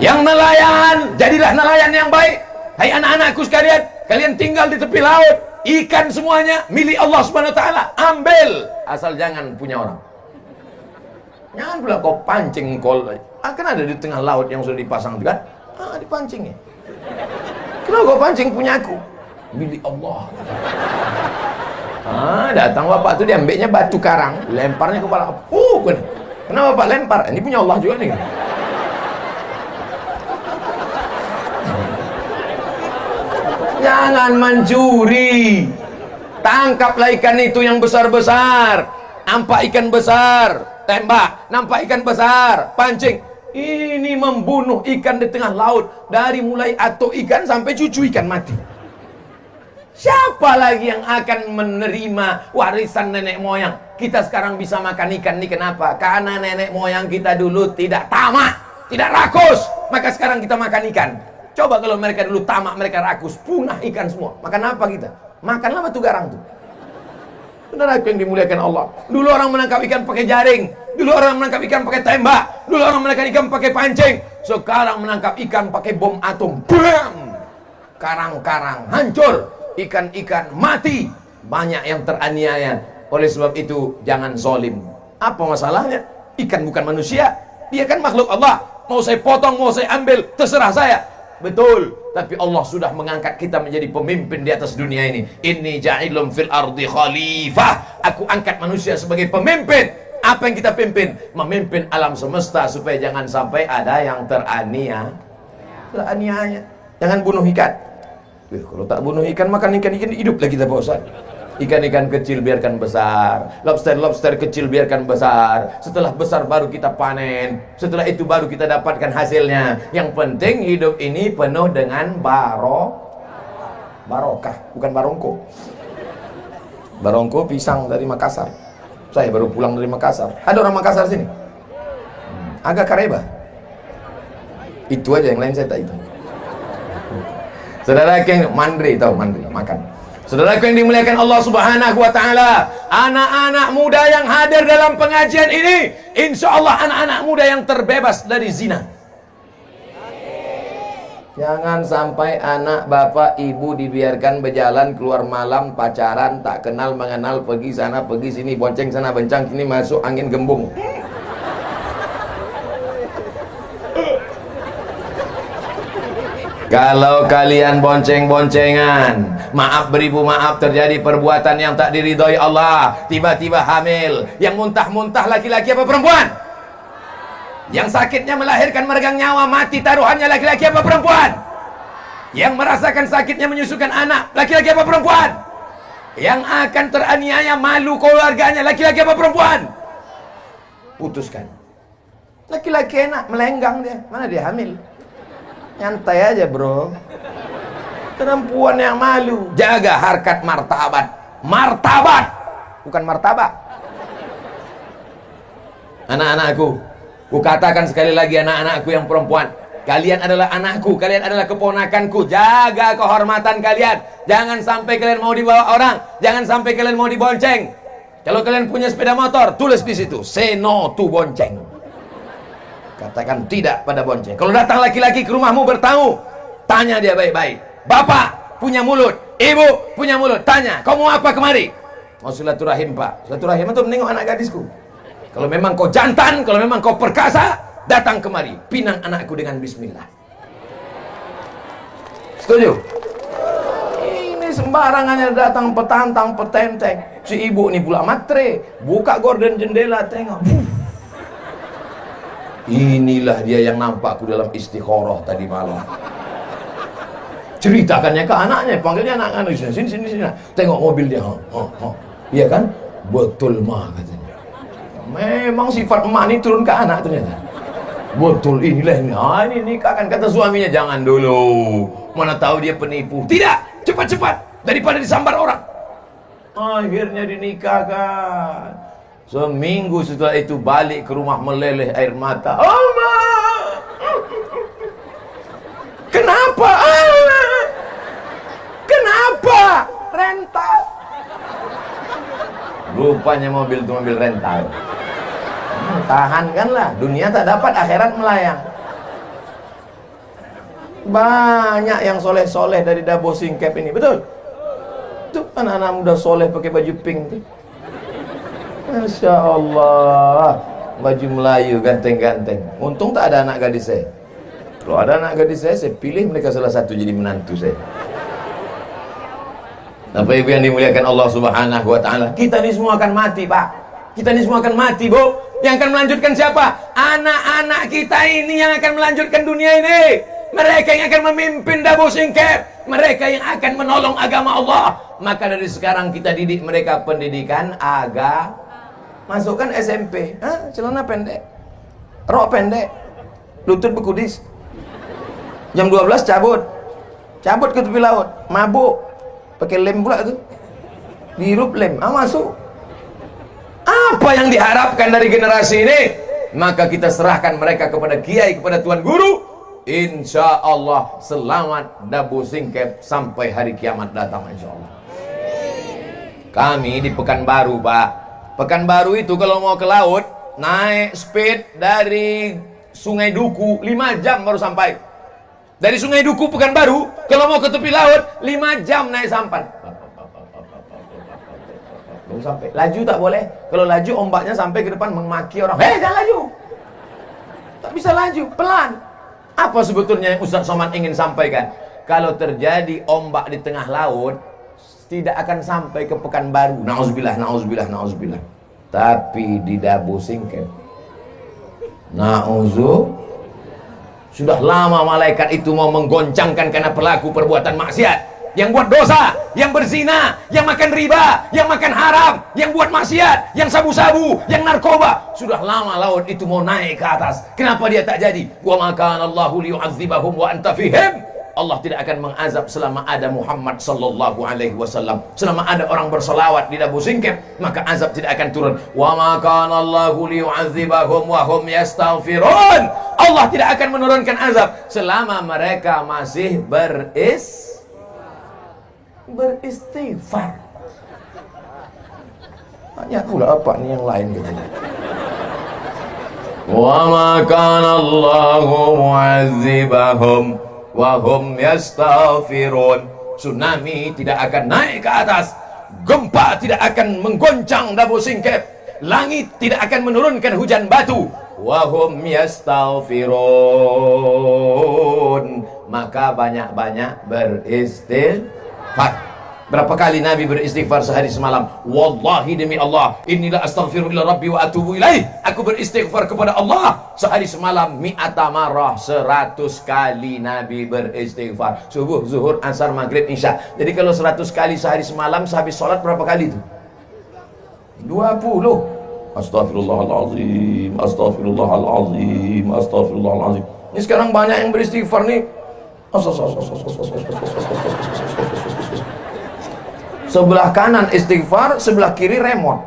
Yang nelayan, jadilah nelayan yang baik. Hai anak-anakku sekalian, kalian tinggal di tepi laut, ikan semuanya milik Allah Subhanahu wa ta'ala. Ambil, asal jangan punya orang. Jangan pula kau pancing kan ada di tengah laut yang sudah dipasang itu kan? Dipancing ya. Kenapa kau pancing punya aku? Milik Allah. Datang bapak tuh diambilnya batu karang, lemparnya kepala. Kenapa bapak lempar? Ini punya Allah juga nih. Jangan mencuri. Tangkaplah ikan itu yang besar-besar. Nampak ikan besar, tembak. Nampak ikan besar, pancing. Ini membunuh ikan di tengah laut. Dari mulai atuk ikan sampai cucu ikan mati. Siapa lagi yang akan menerima warisan nenek moyang? Kita sekarang bisa makan ikan ini kenapa? Karena nenek moyang kita dulu tidak tamak, tidak rakus. Maka sekarang kita makan ikan. Coba kalau mereka dulu tamak, mereka rakus, punah ikan semua. Makan apa kita? Makanlah batu garang tuh. Saudara yang dimuliakan Allah. Dulu orang menangkap ikan pakai jaring. Dulu orang menangkap ikan pakai tembak. Dulu orang menangkap ikan pakai pancing. Sekarang menangkap ikan pakai bom atom. Bam! Karang-karang hancur. Ikan-ikan mati. Banyak yang teraniaya. Oleh sebab itu jangan zalim. Apa masalahnya? Ikan bukan manusia. Dia kan makhluk Allah. Mau saya potong, mau saya ambil, terserah saya. Betul. Tapi Allah sudah mengangkat kita menjadi pemimpin di atas dunia ini. Inni ja'ilum fil ardi khalifah. Aku angkat manusia sebagai pemimpin. Apa yang kita pimpin? Memimpin alam semesta supaya jangan sampai ada yang teraniaya. Jangan bunuh ikan. Kalau tak bunuh ikan, makan ikan hidup lagi kita, Pak Ustaz. Ikan-ikan kecil biarkan besar, lobster kecil biarkan besar. Setelah besar baru kita panen. Setelah itu baru kita dapatkan hasilnya. Yang penting hidup ini penuh dengan barokah, bukan barongko. Barongko pisang dari Makassar. Saya baru pulang dari Makassar. Ada orang Makassar sini? Agak kareba. Itu aja, yang lain saya tak itu. Saudara yang mandri, tahu mandri, makan. Saudaraku yang dimuliakan Allah Subhanahu wa ta'ala, anak-anak muda yang hadir dalam pengajian ini, insya Allah anak-anak muda yang terbebas dari zina. Jangan sampai anak bapak ibu dibiarkan berjalan keluar malam, pacaran, tak kenal mengenal, pergi sana pergi sini, bonceng sana bencang sini, masuk angin gembung. Kalau kalian bonceng-boncengan, maaf beribu maaf, terjadi perbuatan yang tak diridhoi Allah, tiba-tiba hamil, yang muntah-muntah laki-laki apa perempuan? Yang sakitnya melahirkan meregang nyawa, mati taruhannya laki-laki apa perempuan? Yang merasakan sakitnya menyusukan anak, laki-laki apa perempuan? Yang akan teraniaya malu keluarganya, laki-laki apa perempuan? Putuskan. Laki-laki enak, melenggang dia, mana dia hamil? Nyantai aja bro. Perempuan yang malu. Jaga harkat martabat. Martabat, bukan martabak. Anak-anakku, ku katakan sekali lagi, anak-anakku yang perempuan, Kalian adalah anakku, kalian adalah keponakanku. Jaga kehormatan kalian. Jangan sampai kalian mau dibawa orang, jangan sampai kalian mau dibonceng. Kalau kalian punya sepeda motor, tulis di situ, say no to bonceng. Katakan tidak pada bonceng. Kalau datang laki-laki ke rumahmu bertamu, tanya dia baik-baik. Bapak punya mulut, ibu punya mulut, tanya, kau mau apa kemari? Mau silaturahim, Pak. Silaturahim itu menengok anak gadisku. Kalau memang kau jantan, kalau memang kau perkasa, datang kemari, pinang anakku dengan bismillah. Setuju? Ini sembarangannya datang petantang, petenteng. Si ibu ini pula matre, buka gorden jendela, tengok. Inilah dia yang nampakku dalam istikharah tadi malam. Ceritakannya ke anaknya, panggilnya anak sini, sini. Tengok mobil dia. Iya kan? Betul mah katanya. Memang sifat emak ini turun ke anak ternyata. Betul, inilah ini. Ini nikahkan, kata suaminya. Jangan dulu, mana tahu dia penipu. Tidak, cepat-cepat daripada disambar orang. Akhirnya dinikahkan. Seminggu setelah itu balik ke rumah meleleh air mata. Oma, kenapa? Kenapa? Rental. Rupanya mobil itu mobil rental. Tahankanlah, dunia tak dapat, akhirat melayang. Banyak yang soleh-soleh dari Dabo Singkep ini, betul? Tuh anak-anak muda soleh pakai baju pink tuh. Masya Allah, baju Melayu ganteng-ganteng. Untung tak ada anak gadis saya. Kalau ada anak gadis saya pilih mereka salah satu jadi menantu saya. Bapak Ibu yang dimuliakan Allah Subhanahu wa taala, kita ini semua akan mati, Pak. Kita ini semua akan mati, Bu. Yang akan melanjutkan siapa? Anak-anak kita ini yang akan melanjutkan dunia ini. Mereka yang akan memimpin Dabo Singkep. Mereka yang akan menolong agama Allah. Maka dari sekarang kita didik mereka pendidikan agama. Masukkan SMP, celana pendek, rok pendek, lutut berkudis. Jam 12 cabut ke tepi laut, mabuk, pakai lem pula tuh, dihirup lem, masuk. Apa yang diharapkan dari generasi ini? Maka kita serahkan mereka kepada kiai, kepada tuan guru. Insya Allah selamat Dabo Singkep sampai hari kiamat datang, insya Allah. Kami di Pekanbaru, Pak. Pekanbaru itu kalau mau ke laut, naik speed dari Sungai Duku 5 jam baru sampai. Dari Sungai Duku Pekanbaru, kalau mau ke tepi laut 5 jam naik sampan. Baru sampai. Laju tak boleh. Kalau laju ombaknya sampai ke depan memaki orang. Jangan laju. Tak bisa laju, pelan. Apa sebetulnya yang Ustaz Somad ingin sampaikan? Kalau terjadi ombak di tengah laut, tidak akan sampai ke Pekanbaru. Nauzubillah. Tapi di Dabo Singkep, sudah lama malaikat itu mau menggoncangkan karena pelaku perbuatan maksiat. Yang buat dosa, yang berzina, yang makan riba, yang makan haram, yang buat maksiat, yang sabu-sabu, yang narkoba. Sudah lama laut itu mau naik ke atas. Kenapa dia tak jadi? Wa ma kana Allahu liyu'adzibahum wa anta fihim. Allah tidak akan mengazab selama ada Muhammad sallallahu alaihi wasallam. Selama ada orang bersolawat di Dabo Singkep, maka azab tidak akan turun. Wa ma kana Allahu liyu'adzibahum wa hum yastaghfirun. Allah tidak akan menurunkan azab selama mereka masih beristighfar. Tanya pula apa nih yang lain gitu. Wa ma kana Allahu mu'adzibahum wa hum yastaghfirun. Tsunami tidak akan naik ke atas, gempa tidak akan menggoncang Dabo Singkep, langit tidak akan menurunkan hujan batu. Wa hum yastaghfirun. Maka banyak-banyak beristighfar. Berapa kali Nabi beristighfar sehari semalam? Wallahi demi Allah, inilah astaghfirullah rabbi wa atubu ilaih. Aku beristighfar kepada Allah sehari semalam mi'ata marrah, 100 kali Nabi beristighfar. Subuh, zuhur, asar, maghrib, isya. Jadi kalau 100 kali sehari semalam, sehabis sholat berapa kali itu? 20. Astaghfirullahaladzim, astaghfirullahaladzim, astaghfirullahaladzim. Ini sekarang banyak yang beristighfar nih. Sebelah kanan istighfar, sebelah kiri remote.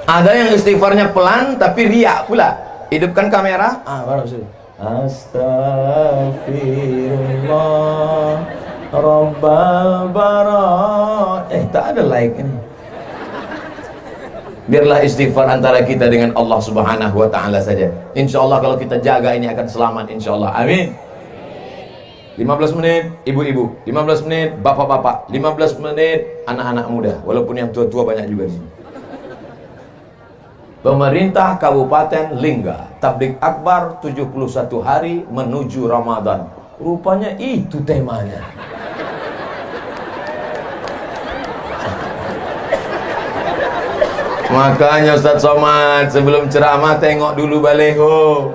Ada yang istighfarnya pelan tapi riak pula. Hidupkan kamera. Baru sih. Astaghfirullah Rabbal bara. Tak ada like ini. Biarlah istighfar antara kita dengan Allah Subhanahu wa Ta'ala saja. Insya Allah kalau kita jaga ini akan selamat, insya Allah. Amin. 15 menit ibu-ibu, 15 menit bapak-bapak, 15 menit anak-anak muda. Walaupun yang tua-tua banyak juga di sini. Pemerintah Kabupaten Lingga tablik akbar 71 hari menuju Ramadan. Rupanya itu temanya. Makanya Ustaz Somad sebelum ceramah tengok dulu baleho.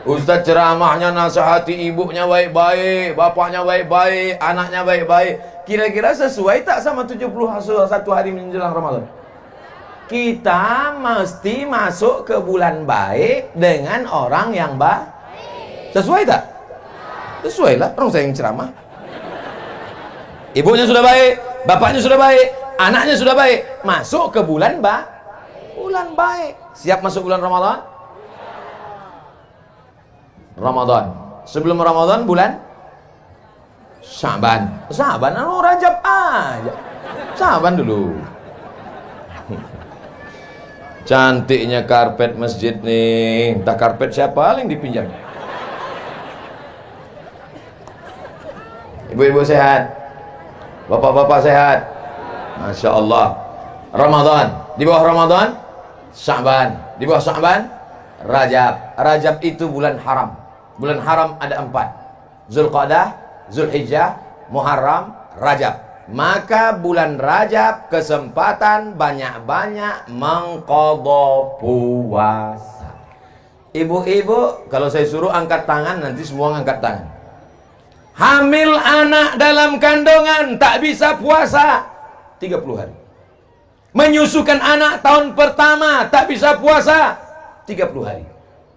Ustaz ceramahnya nasihati ibunya baik-baik, bapaknya baik-baik, anaknya baik-baik. Kira-kira sesuai tak sama 71 hari menjelang Ramadan? Kita mesti masuk ke bulan baik dengan orang yang baik. Sesuai tak? Sesuai lah, orang saya yang ceramah. Ibunya sudah baik, bapaknya sudah baik, anaknya sudah baik. Masuk ke bulan bulan baik. Siap masuk bulan Ramadan? Ramadan. Sebelum Ramadan bulan Syaban. Syaban, Rajab aja. Syaban dulu. Cantiknya karpet masjid nih. Entah karpet siapa yang dipinjam. Ibu-ibu sehat, bapak-bapak sehat, Masya Allah. Ramadan, di bawah Ramadan Syaban, di bawah Syaban Rajab. Rajab itu bulan haram. Bulan haram ada 4: Zulqa'dah, Zulhijjah, Muharram, Rajab. Maka bulan Rajab kesempatan banyak-banyak mengqadha puasa. Ibu-ibu, kalau saya suruh angkat tangan, nanti semua angkat tangan. Hamil anak dalam kandungan tak bisa puasa 30 hari. Menyusukan anak tahun pertama tak bisa puasa 30 hari.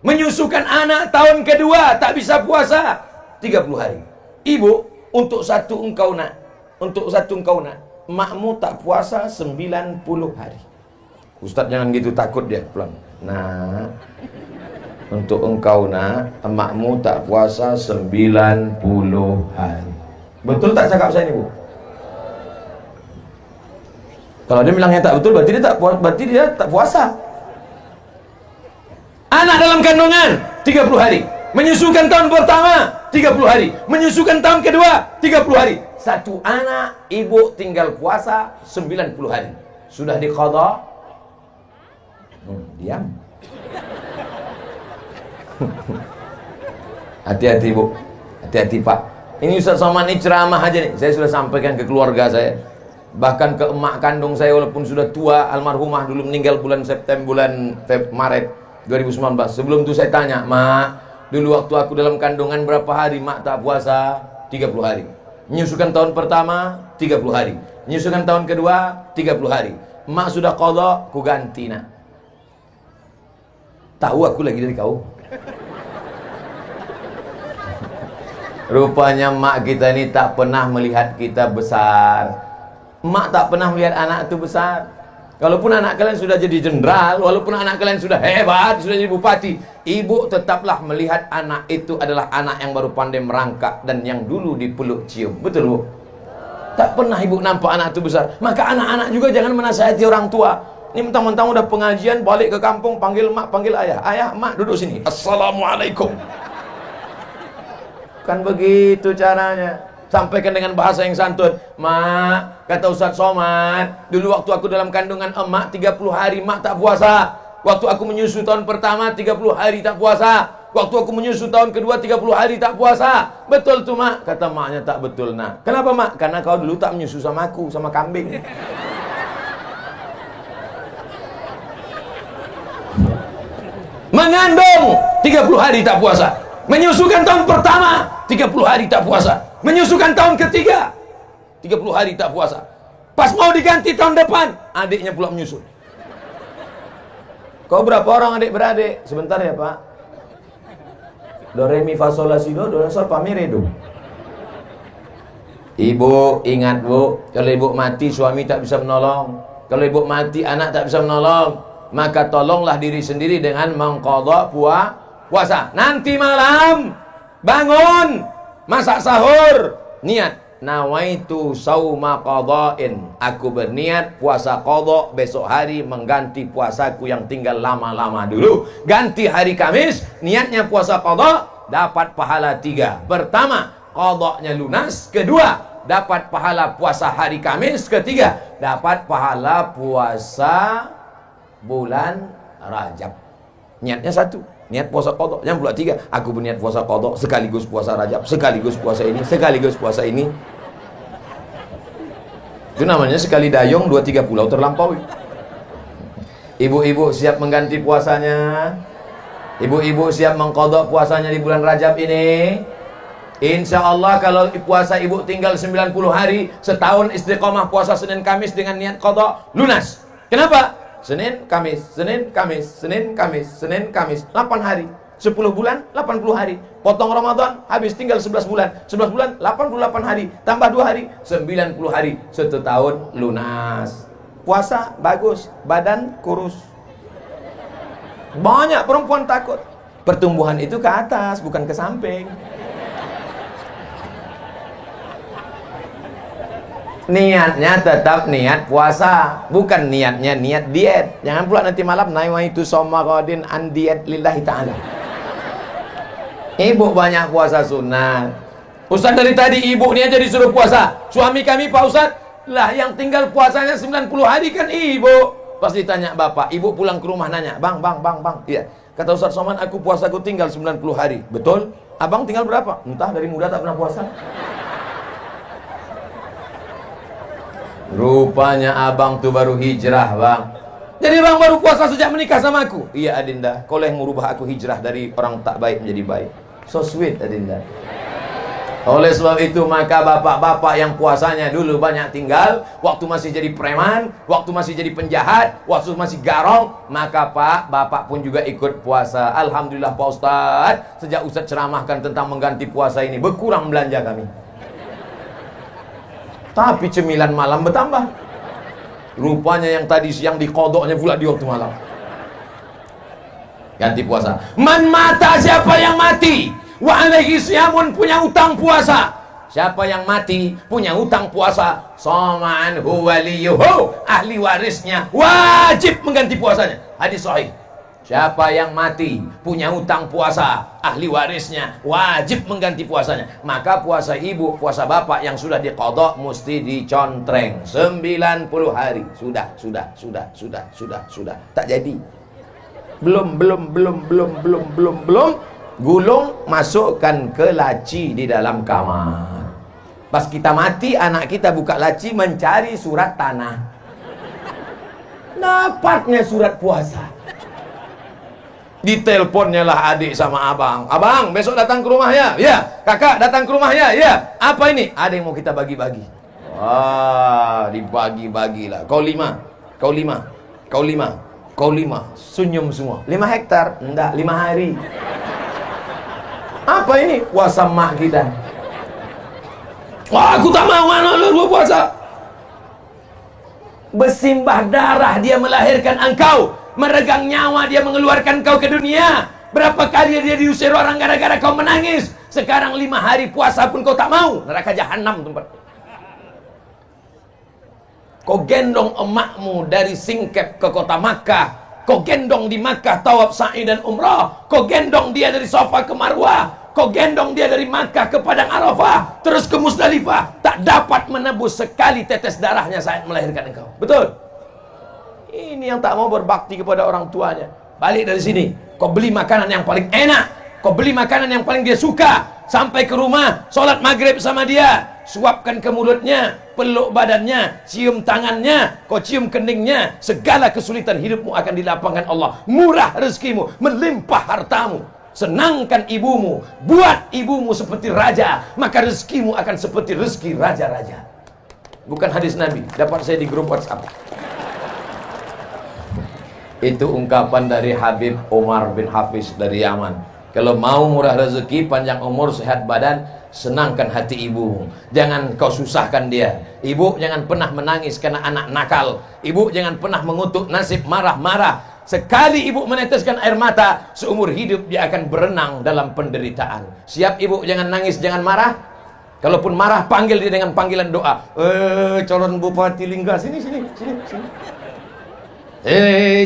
Menyusukan anak tahun kedua tak bisa puasa 30 hari. Ibu, untuk satu engkau nak, makmu tak puasa 90 hari. Ustaz jangan gitu, takut dia. Pelan. Nah, untuk engkau nak, emakmu tak puasa 90 hari. Betul tak cakap saya ini, Bu? Kalau dia bilangnya tak betul, berarti dia tak puasa. Anak dalam kandungan 30 hari. Menyusukan tahun pertama 30 hari. Menyusukan tahun kedua 30 hari. Satu anak, ibu tinggal puasa 90 hari. Sudah diqadha? Diam. Hati-hati, Bu. Hati-hati, Pak. Ini Ustaz Somad ini ceramah aja nih. Saya sudah sampaikan ke keluarga saya. Bahkan ke emak kandung saya, walaupun sudah tua, almarhumah dulu meninggal bulan Maret 2019. Sebelum itu saya tanya, "Mak, dulu waktu aku dalam kandungan berapa hari mak tak puasa?" 30 hari. Menyusukan tahun pertama 30 hari. Menyusukan tahun kedua 30 hari. Mak sudah qadha, ku ganti nak. Tahu aku lagi dari kau. Rupanya mak kita ini tak pernah melihat kita besar. Mak tak pernah melihat anak itu besar. Walaupun anak kalian sudah jadi jenderal, walaupun anak kalian sudah hebat, sudah jadi bupati, ibu tetaplah melihat anak itu adalah anak yang baru pandai merangkak dan yang dulu dipeluk cium. Betul, Bu? Tak pernah ibu nampak anak itu besar. Maka anak-anak juga jangan menasihati orang tua. Ini mentang-mentang udah pengajian, balik ke kampung, panggil mak, panggil ayah. Ayah, mak, duduk sini. Assalamualaikum. Kan begitu caranya. Sampaikan dengan bahasa yang santun. Mak, kata Ustaz Somad, dulu waktu aku dalam kandungan emak 30 hari mak tak puasa. Waktu aku menyusu tahun pertama 30 hari tak puasa. Waktu aku menyusu tahun kedua 30 hari tak puasa. Betul tuh, mak. Kata maknya tak betul, nak. Kenapa, mak? Karena kau dulu tak menyusu sama aku, sama kambing. Mengandung 30 hari tak puasa. Menyusukan tahun pertama 30 hari tak puasa. Menyusukan tahun ketiga 30 hari tak puasa. Pas mau diganti tahun depan, adiknya pula menyusul. Kau berapa orang adik-beradik? Sebentar ya, Pak. Do re mi fa sol la si do sol fa mi re do. Ibu ingat, Bu, kalau ibu mati suami tak bisa menolong. Kalau ibu mati anak tak bisa menolong. maka tolonglah diri sendiri dengan mengqadha puasa. Nanti malam bangun, masak sahur, niat nawaitu sauma qadhain, aku berniat puasa qadha besok hari mengganti puasaku yang tinggal lama-lama dulu. Ganti hari Kamis, niatnya puasa qadha, dapat pahala 3. Pertama, qadhanya lunas. Kedua, dapat pahala puasa hari Kamis. Ketiga, dapat pahala puasa bulan Rajab. Niatnya 1, niat puasa qadha. Yang pula 3, aku berniat puasa qadha sekaligus puasa Rajab, sekaligus puasa ini, sekaligus puasa ini. Itu namanya sekali dayung 2-3 pulau terlampaui. Ibu-ibu siap mengganti puasanya? Ibu-ibu siap mengqadha puasanya di bulan Rajab ini? Insya Allah kalau puasa ibu tinggal 90 hari, setahun istiqomah puasa Senin Kamis dengan niat qadha, lunas. Kenapa? Senin Kamis, Senin Kamis, Senin Kamis, Senin Kamis, 8 hari. 10 bulan, 80 hari. Potong Ramadan, habis tinggal 11 bulan. 11 bulan, 88 hari. Tambah 2 hari, 90 hari. 1 tahun lunas. Puasa bagus, badan kurus. Banyak perempuan takut. Pertumbuhan itu ke atas, bukan ke samping. Niatnya tetap niat puasa, bukan niatnya niat diet. Jangan pula nanti malam nawaitu shauma ghadin an diet lillahi ta'ala. Ibu banyak puasa sunat. Ustaz dari tadi ibu ni aja disuruh puasa. Suami kami Pak Ustaz, lah yang tinggal puasanya 90 hari kan ibu. Pas ditanya bapak, ibu pulang ke rumah nanya, bang. Iya. Kata Ustaz Somad, aku puasaku tinggal 90 hari. Betul? Abang tinggal berapa? Entah, dari muda tak pernah puasa. Rupanya abang tuh baru hijrah, bang. Jadi bang baru puasa sejak menikah sama aku? Iya Adinda, kau yang merubah aku hijrah dari orang tak baik menjadi baik. So sweet Adinda. Oleh sebab itu maka bapak-bapak yang puasanya dulu banyak tinggal, waktu masih jadi preman, waktu masih jadi penjahat, waktu masih garong, maka pak, bapak pun juga ikut puasa. Alhamdulillah Pak Ustaz, sejak Ustaz ceramahkan tentang mengganti puasa ini, berkurang belanja kami. Tapi cemilan malam bertambah. Rupanya yang tadi siang dikodoknya pula di waktu malam. Ganti puasa. Man mata, siapa yang mati, wa alaihi siyamun, punya utang puasa. Siapa yang mati punya utang puasa, soma'an huwaliyuhu, ahli warisnya wajib mengganti puasanya. Hadis sahih. Siapa yang mati punya utang puasa, ahli warisnya wajib mengganti puasanya. Maka puasa ibu, puasa bapak yang sudah diqadha mesti dicontreng 90 hari. Sudah. Tak jadi. Belum. Gulung masukkan ke laci di dalam kamar. Pas kita mati, anak kita buka laci mencari surat tanah. Dapatnya surat puasa. Diteleponnya lah adik sama abang. Abang, besok datang ke rumah ya? Ya. Kakak datang ke rumah ya? Ya. Apa ini? Ada yang mau kita bagi-bagi. Wah, dibagi-bagilah. Kau 5. Senyum semua. 5 hektar? Enggak, 5 hari. Apa ini? Puasa mak kita. Wah, aku tak mau anak lu puasa. Bersimbah darah dia melahirkan engkau. Meregang nyawa dia mengeluarkan kau ke dunia. Berapa kali dia diusir orang gara-gara kau menangis. Sekarang 5 hari puasa pun kau tak mau. Neraka jahanam tempat. Kau gendong emakmu dari Singkep ke kota Makkah. Kau gendong di Makkah tawaf sa'i dan umrah. Kau gendong dia dari Safa ke Marwah. Kau gendong dia dari Makkah ke Padang Arafah, terus ke Musdalifah. Tak dapat menebus sekali tetes darahnya saat melahirkan engkau. Betul? Ini yang tak mau berbakti kepada orang tuanya. Balik dari sini, kau beli makanan yang paling enak, kau beli makanan yang paling dia suka. Sampai ke rumah, sholat maghrib sama dia, suapkan ke mulutnya, peluk badannya, cium tangannya, kau cium keningnya. Segala kesulitan hidupmu akan dilapangkan Allah. Murah rezekimu, melimpah hartamu. Senangkan ibumu, buat ibumu seperti raja, maka rezekimu akan seperti rezeki raja-raja. Bukan hadis Nabi, dapat saya di grup WhatsApp. Itu ungkapan dari Habib Umar bin Hafiz dari Yaman. Kalau mau murah rezeki, panjang umur, sehat badan, senangkan hati ibu. Jangan kau susahkan dia. Ibu jangan pernah menangis karena anak nakal. Ibu jangan pernah mengutuk nasib marah-marah. Sekali ibu meneteskan air mata, seumur hidup dia akan berenang dalam penderitaan. Siap ibu, jangan nangis, jangan marah. Kalaupun marah, panggil dia dengan panggilan doa. Calon Bupati Lingga, sini.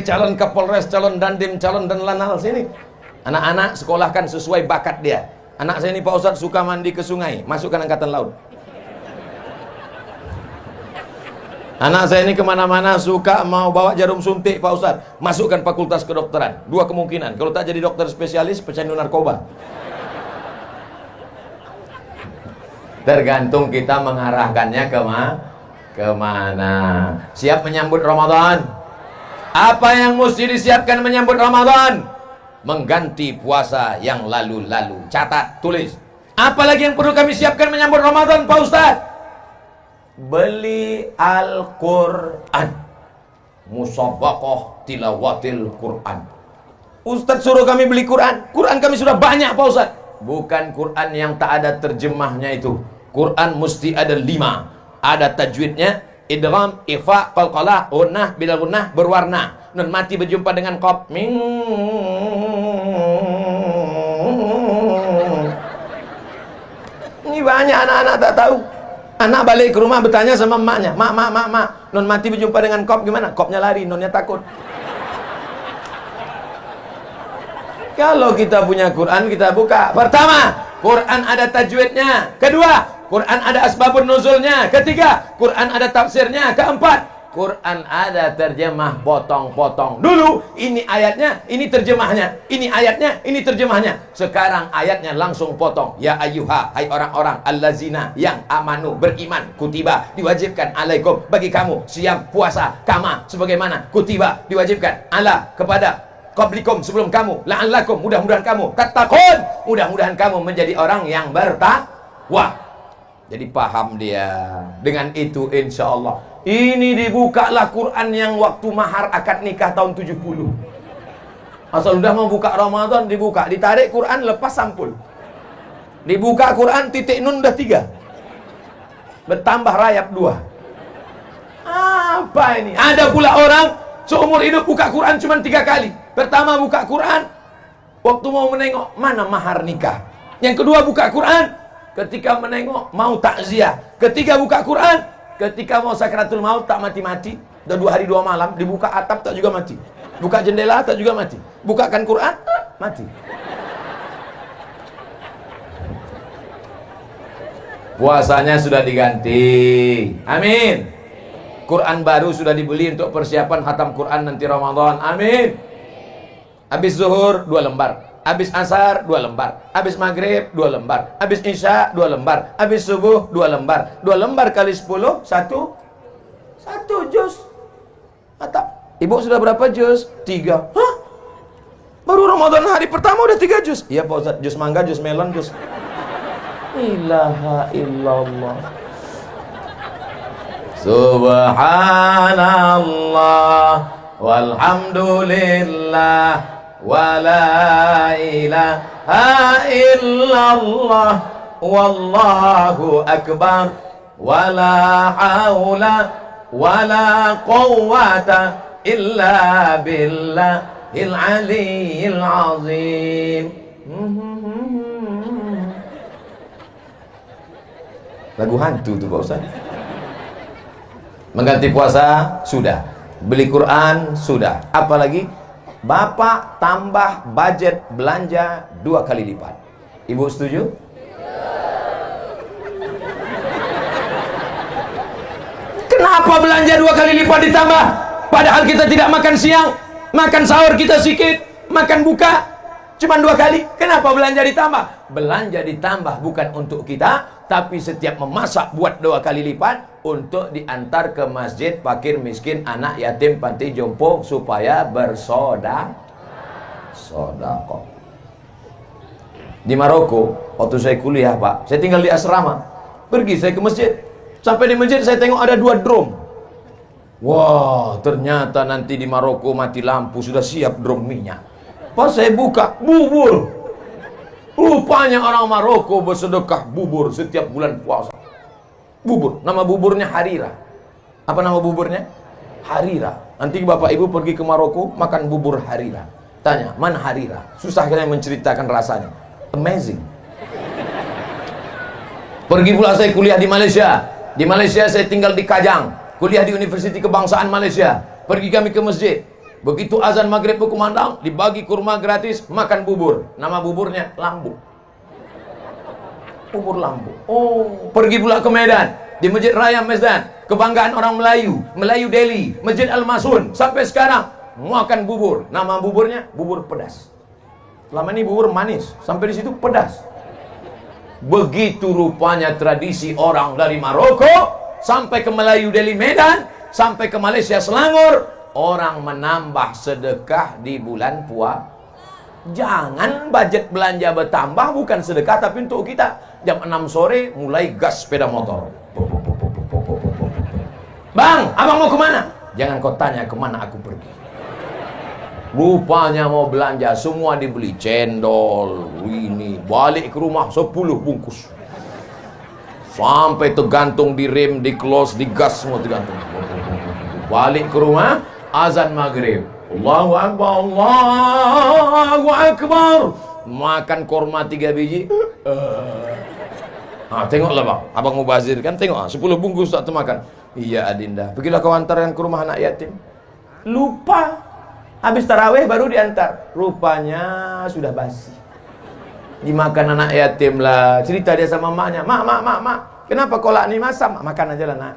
Calon Kapolres, calon Dandim, calon dan Lanal, sini. Anak-anak sekolahkan sesuai bakat dia. Anak saya ini Pak Ustadz suka mandi ke sungai, masukkan Angkatan Laut. Anak saya ini kemana-mana suka mau bawa jarum suntik Pak Ustadz, masukkan Fakultas Kedokteran. Dua kemungkinan, kalau tak jadi dokter spesialis, pecandu narkoba. Tergantung kita mengarahkannya kemana. Siap menyambut Ramadan? Apa yang mesti disiapkan menyambut Ramadan? Mengganti puasa yang lalu-lalu. Catat, tulis. Apalagi yang perlu kami siapkan menyambut Ramadan, Pak Ustadz? Beli Al-Quran. Musabaqah tilawatil Quran. Ustadz suruh kami beli Quran. Quran kami sudah banyak, Pak Ustadz. Bukan Quran yang tak ada terjemahnya itu. Quran mesti ada 5. Ada tajwidnya, idgham, ifa, qalqalah, gunnah, bila gunnah, berwarna. Nun mati berjumpa dengan qaf. Ini banyak anak-anak tak tahu. Anak balik ke rumah bertanya sama emaknya, mak, nun mati berjumpa dengan qaf gimana? Qafnya lari, nunnya takut. Kalau kita punya Quran, kita buka. Pertama, Quran ada tajwidnya. Kedua, Quran ada asbabun nuzulnya. Ketiga, Quran ada tafsirnya. Keempat, Quran ada terjemah potong-potong. Dulu, ini ayatnya, ini terjemahnya. Ini ayatnya, ini terjemahnya. Sekarang ayatnya langsung potong. Ya ayyuha, hai orang-orang allazina yang amanu, beriman, kutiba, diwajibkan alaikum, bagi kamu, siam, puasa, kama, sebagaimana, kutiba, diwajibkan, ala, kepada qablikum, sebelum kamu, la'allakum, mudah-mudahan kamu tattaqun, mudah-mudahan kamu menjadi orang yang bertakwa. Jadi paham dia. Dengan itu insya Allah ini dibukalah Quran yang waktu mahar akad nikah tahun 70. Asal udah mau buka Ramadan dibuka, ditarik Quran lepas sampul. Dibuka Quran titik nun udah 3. Bertambah rayap 2. Apa ini? Ada pula orang seumur hidup buka Quran cuma 3 kali. Pertama buka Quran waktu mau menengok mana mahar nikah. Yang kedua buka Quran ketika menengok mau takziah. Ketiga buka Quran ketika mau sakratul maut tak mati-mati. Udah 2 hari 2 malam dibuka atap tak juga mati. Buka jendela tak juga mati. Bukakan Quran mati. Puasanya sudah diganti. Amin. Quran baru sudah dibeli untuk persiapan khatam Quran nanti Ramadan. Amin. Habis zuhur 2 lembar. Habis asar 2 lembar. Habis maghrib 2 lembar. Habis isya 2 lembar. Habis subuh 2 lembar. 2 lembar kali 10 1 juz. Mata. Ibu sudah berapa juz? 3. Hah? Baru Ramadan hari pertama udah 3 juz. Iya Pak Ustaz, juz mangga, juz melon, juz. Ilaha illallah. Subhanallah walhamdulillah wala ilaha illallah wallahu akbar wala haula wala quwwata illa billahil aliyyil azim. Lagu hantu tuh Pak Ustaz. Mengganti puasa sudah, beli Quran sudah, apalagi Bapak tambah budget belanja 2 kali lipat. Ibu setuju? Kenapa belanja 2 kali lipat ditambah? Padahal kita tidak makan siang, makan sahur kita sikit, makan buka cuma 2 kali. Kenapa belanja ditambah? Belanja ditambah bukan untuk kita, tapi setiap memasak buat 2 kali lipat untuk diantar ke masjid fakir miskin, anak yatim, panti jompo supaya bersedekah. Di Maroko waktu saya kuliah Pak, saya tinggal di asrama. Pergi saya ke masjid. Sampai di masjid saya tengok ada 2 drum. Wah, ternyata nanti di Maroko mati lampu sudah siap drum minyak. Pas saya buka, bubur. Rupanya orang Maroko bersedekah bubur setiap bulan puasa. Bubur, nama buburnya Harira. Apa nama buburnya? Harira. Nanti bapak ibu pergi ke Maroko makan bubur harira. Tanya, mana harira? Susah kalian menceritakan rasanya. Amazing. Pergi pula saya kuliah di Malaysia. Di Malaysia saya tinggal di Kajang. Kuliah di Universiti Kebangsaan Malaysia. Pergi kami ke masjid. Begitu azan maghrib berkumandang, dibagi kurma gratis, makan bubur. Nama buburnya lambu. Bubur lambu. Oh, pergi pula ke Medan. Di Masjid Raya Medan, kebanggaan orang Melayu, Melayu Delhi, Masjid Al-Masun. Sampai sekarang makan bubur. Nama buburnya bubur pedas. Selama ini bubur manis, sampai di situ pedas. Begitu rupanya tradisi orang dari Maroko sampai ke Melayu Delhi Medan, sampai ke Malaysia Selangor, orang menambah sedekah di bulan puasa. Jangan budget belanja bertambah, bukan sedekah tapi untuk kita. Jam 6 sore mulai gas sepeda motor. Bang, abang mau kemana? Jangan kau tanya kemana aku pergi. Rupanya mau belanja, semua dibeli. Cendol, ini, balik ke rumah 10 bungkus. Sampai tergantung di rem, di close, di gas, semua tergantung. Balik ke rumah, azan maghrib. Allahu Akbar, Allahu Akbar. Makan korma 3 biji. Tengoklah bang, abang mubazir kan, tengok 10 bungkus tak termakan. Iya Adinda, pergilah kau antarkan ke rumah anak yatim. Lupa, habis tarawih baru diantar. Rupanya sudah basi. Dimakan anak yatim lah. Cerita dia sama maknya, mak, kenapa kolak ni masam? Makan aja lah nak.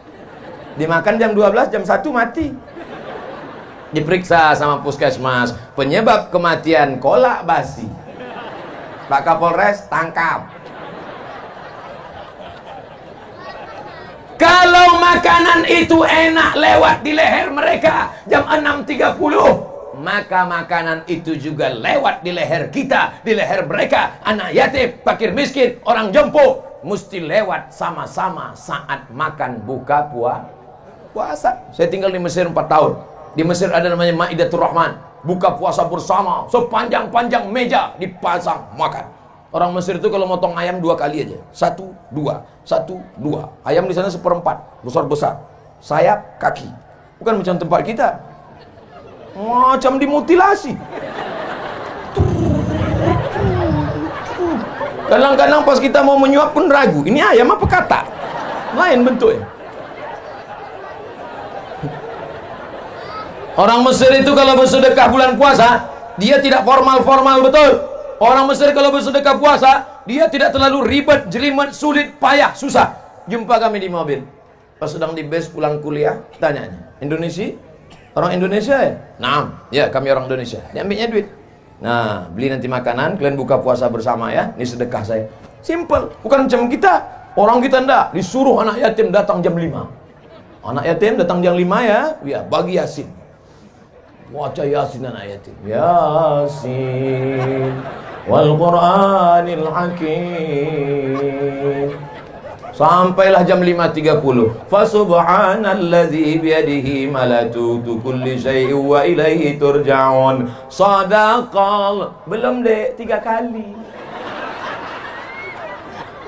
Dimakan jam 12, jam 1 mati. Diperiksa sama puskesmas, penyebab kematian kolak basi. Pak Kapolres tangkap. Kalau makanan itu enak lewat di leher mereka jam 6.30, maka makanan itu juga lewat di leher kita, di leher mereka. Anak yatim, fakir miskin, orang jompo, mesti lewat sama-sama saat makan buka puasa. Saya tinggal di Mesir 4 tahun. Di Mesir ada namanya Maidatul Rahman, buka puasa bersama, sepanjang-panjang meja dipasang makan. Orang Mesir itu kalau motong ayam 2 kali aja, 1, 2, 1, 2. Ayam di sana 1/4, besar-besar, sayap, kaki. Bukan macam tempat kita, macam dimutilasi. Kadang-kadang pas kita mau menyuap pun ragu, ini ayam apa kata? Lain bentuknya. Orang Mesir itu kalau bersedekah bulan puasa, dia tidak formal-formal betul. Orang Mesir kalau bersedekah puasa, dia tidak terlalu ribet, jelimet, sulit, payah, susah. Jumpa kami di mobil, pas sedang di base pulang kuliah, tanyanya, Indonesia? Orang Indonesia ya? Nah, ya kami orang Indonesia. Dia ambilnya duit. Nah, beli nanti makanan, kalian buka puasa bersama ya. Ini sedekah saya. Simple, bukan macam kita. Orang kita ndak, disuruh anak yatim datang jam 5. Anak yatim datang jam 5 ya, bagi Yasin. Baca Yasin anak yatim. Yasin wal Qur'anil Hakim. Sampailah jam 5.30. Fa subhanalladzi biyadihi malatutu kulli syai'in wa ilaihi turja'un. Sadaqal. Belum dek, 3 kali.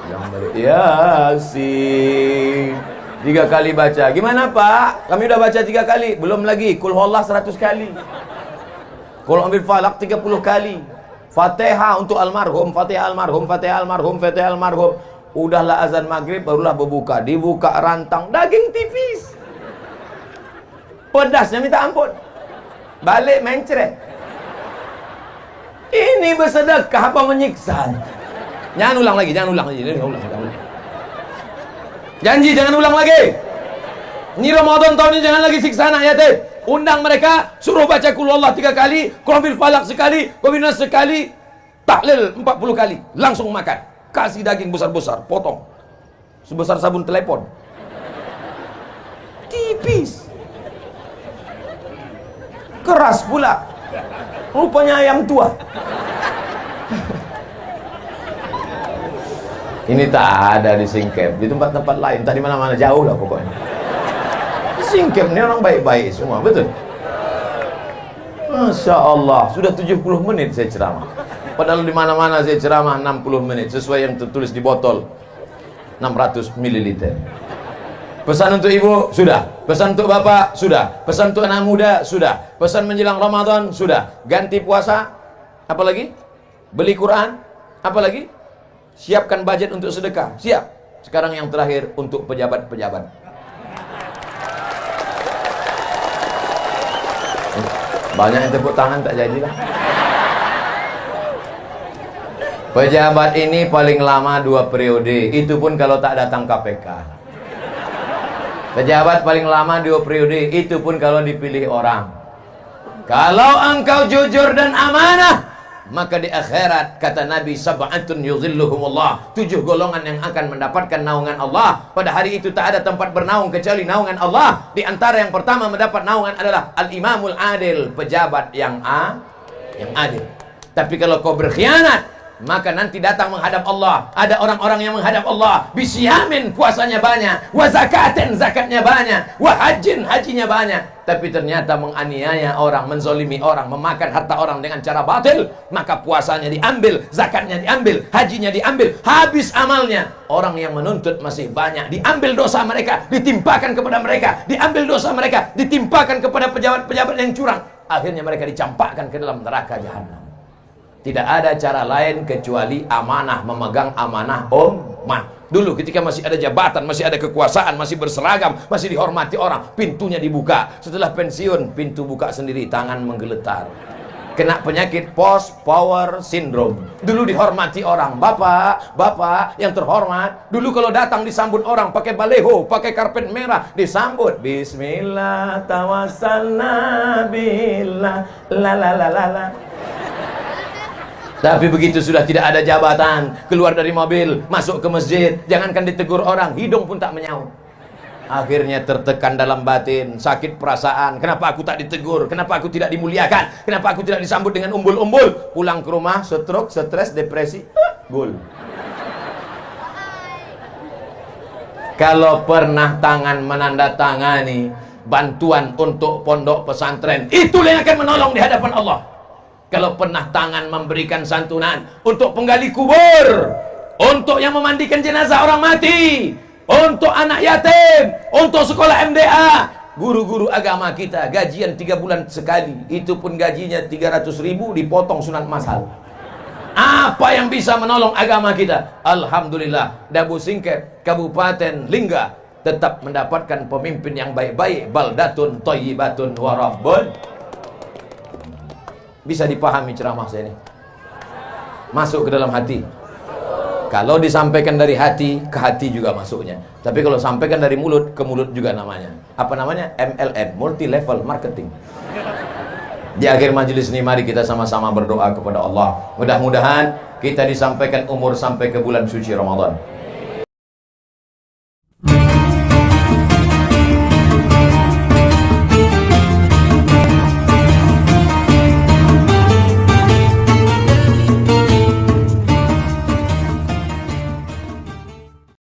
Yang balik Yasin 3 kali baca. Gimana Pak? Kami udah baca 3 kali. Belum lagi. Qul huwallah 100 kali. Qul ambil falak 30 kali. Fatihah untuk almarhum, Fatihah almarhum, Fatihah almarhum, Fatihah almarhum. Udahlah azan maghrib, barulah berbuka. Dibuka rantang daging tipis. Pedasnya minta ampun. Balik main cereh. Ini bersedekah apa menyiksa? Jangan ulang lagi, jangan ulang lagi. Janji jangan ulang lagi. Ini Ramadan tahun ini jangan lagi siksa anak yatim. Undang mereka, suruh baca Qul huwallah 3 kali, Qul huwal falaq sekali, Qul nas sekali, tahlil 40 kali, langsung makan. Kasih daging besar-besar, potong. Sebesar sabun telepon. Tipis. Keras pula. Rupanya ayam tua. Ini tak ada di Singkep, di tempat-tempat lain, tak di mana-mana, jauh lah pokoknya. Di Singkep ini orang baik-baik semua, betul? Masya Allah, sudah 70 menit saya ceramah. Padahal di mana-mana saya ceramah 60 menit, sesuai yang tertulis di botol, 600 ml. Pesan untuk ibu, sudah. Pesan untuk bapak, sudah. Pesan untuk anak muda, sudah. Pesan menjelang Ramadan, sudah. Ganti puasa, apa lagi? Beli Quran, apa lagi? Siapkan budget untuk sedekah, siap. Sekarang yang terakhir untuk pejabat-pejabat. Banyak yang tepuk tangan tak jadilah. Pejabat ini paling lama 2 periode, itu pun kalau tak datang KPK. Pejabat paling lama 2 periode, itu pun kalau dipilih orang. Kalau engkau jujur dan amanah, maka di akhirat kata Nabi, sab'atun yuzilluhumullah, 7 golongan yang akan mendapatkan naungan Allah. Pada hari itu tak ada tempat bernaung kecuali naungan Allah. Di antara yang pertama mendapat naungan adalah al-imamul adil, pejabat yang adil. Tapi kalau kau berkhianat, maka nanti datang menghadap Allah. Ada orang-orang yang menghadap Allah, bisyamin puasanya banyak, wa zakatin zakatnya banyak, wa hajin hajinya banyak, tapi ternyata menganiaya orang, menzolimi orang, memakan harta orang dengan cara batil. Maka puasanya diambil, zakatnya diambil, hajinya diambil, habis amalnya. Orang yang menuntut masih banyak, diambil dosa mereka, ditimpakan kepada mereka, diambil dosa mereka, ditimpakan kepada pejabat-pejabat yang curang. Akhirnya mereka dicampakkan ke dalam neraka jahanam. Tidak ada cara lain kecuali amanah, memegang amanah umat. Dulu ketika masih ada jabatan, masih ada kekuasaan, masih berseragam, masih dihormati orang, pintunya dibuka. Setelah pensiun, pintu buka sendiri, tangan menggeletar. Kena penyakit post power syndrome. Dulu dihormati orang, bapak yang terhormat. Dulu kalau datang disambut orang pakai baleho, pakai karpet merah, disambut bismillah tawassalna billah la la la la la. Tapi begitu sudah tidak ada jabatan, keluar dari mobil, masuk ke masjid, jangankan ditegur orang, hidung pun tak menyaut. Akhirnya tertekan dalam batin, sakit perasaan. Kenapa aku tak ditegur? Kenapa aku tidak dimuliakan? Kenapa aku tidak disambut dengan umbul-umbul? Pulang ke rumah, stroke, stres, depresi, gul. Kalau pernah tangan menandatangani bantuan untuk pondok pesantren, itulah yang akan menolong di hadapan Allah. Kalau pernah tangan memberikan santunan untuk penggali kubur, untuk yang memandikan jenazah orang mati, untuk anak yatim, untuk sekolah MDA, guru-guru agama kita gajian 3 bulan sekali, itu pun gajinya 300.000 dipotong sunat masal. Apa yang bisa menolong agama kita? Alhamdulillah, Dabu Singkep, Kabupaten Lingga tetap mendapatkan pemimpin yang baik-baik. Baldatun thayyibatun wa rabbun. Bisa dipahami ceramah saya ini? Masuk ke dalam hati. Kalau disampaikan dari hati, ke hati juga masuknya. Tapi kalau sampaikan dari mulut, ke mulut juga namanya. Apa namanya? MLM, multi level marketing. Di akhir majelis ini mari kita sama-sama berdoa kepada Allah. Mudah-mudahan kita disampaikan umur sampai ke bulan suci Ramadan.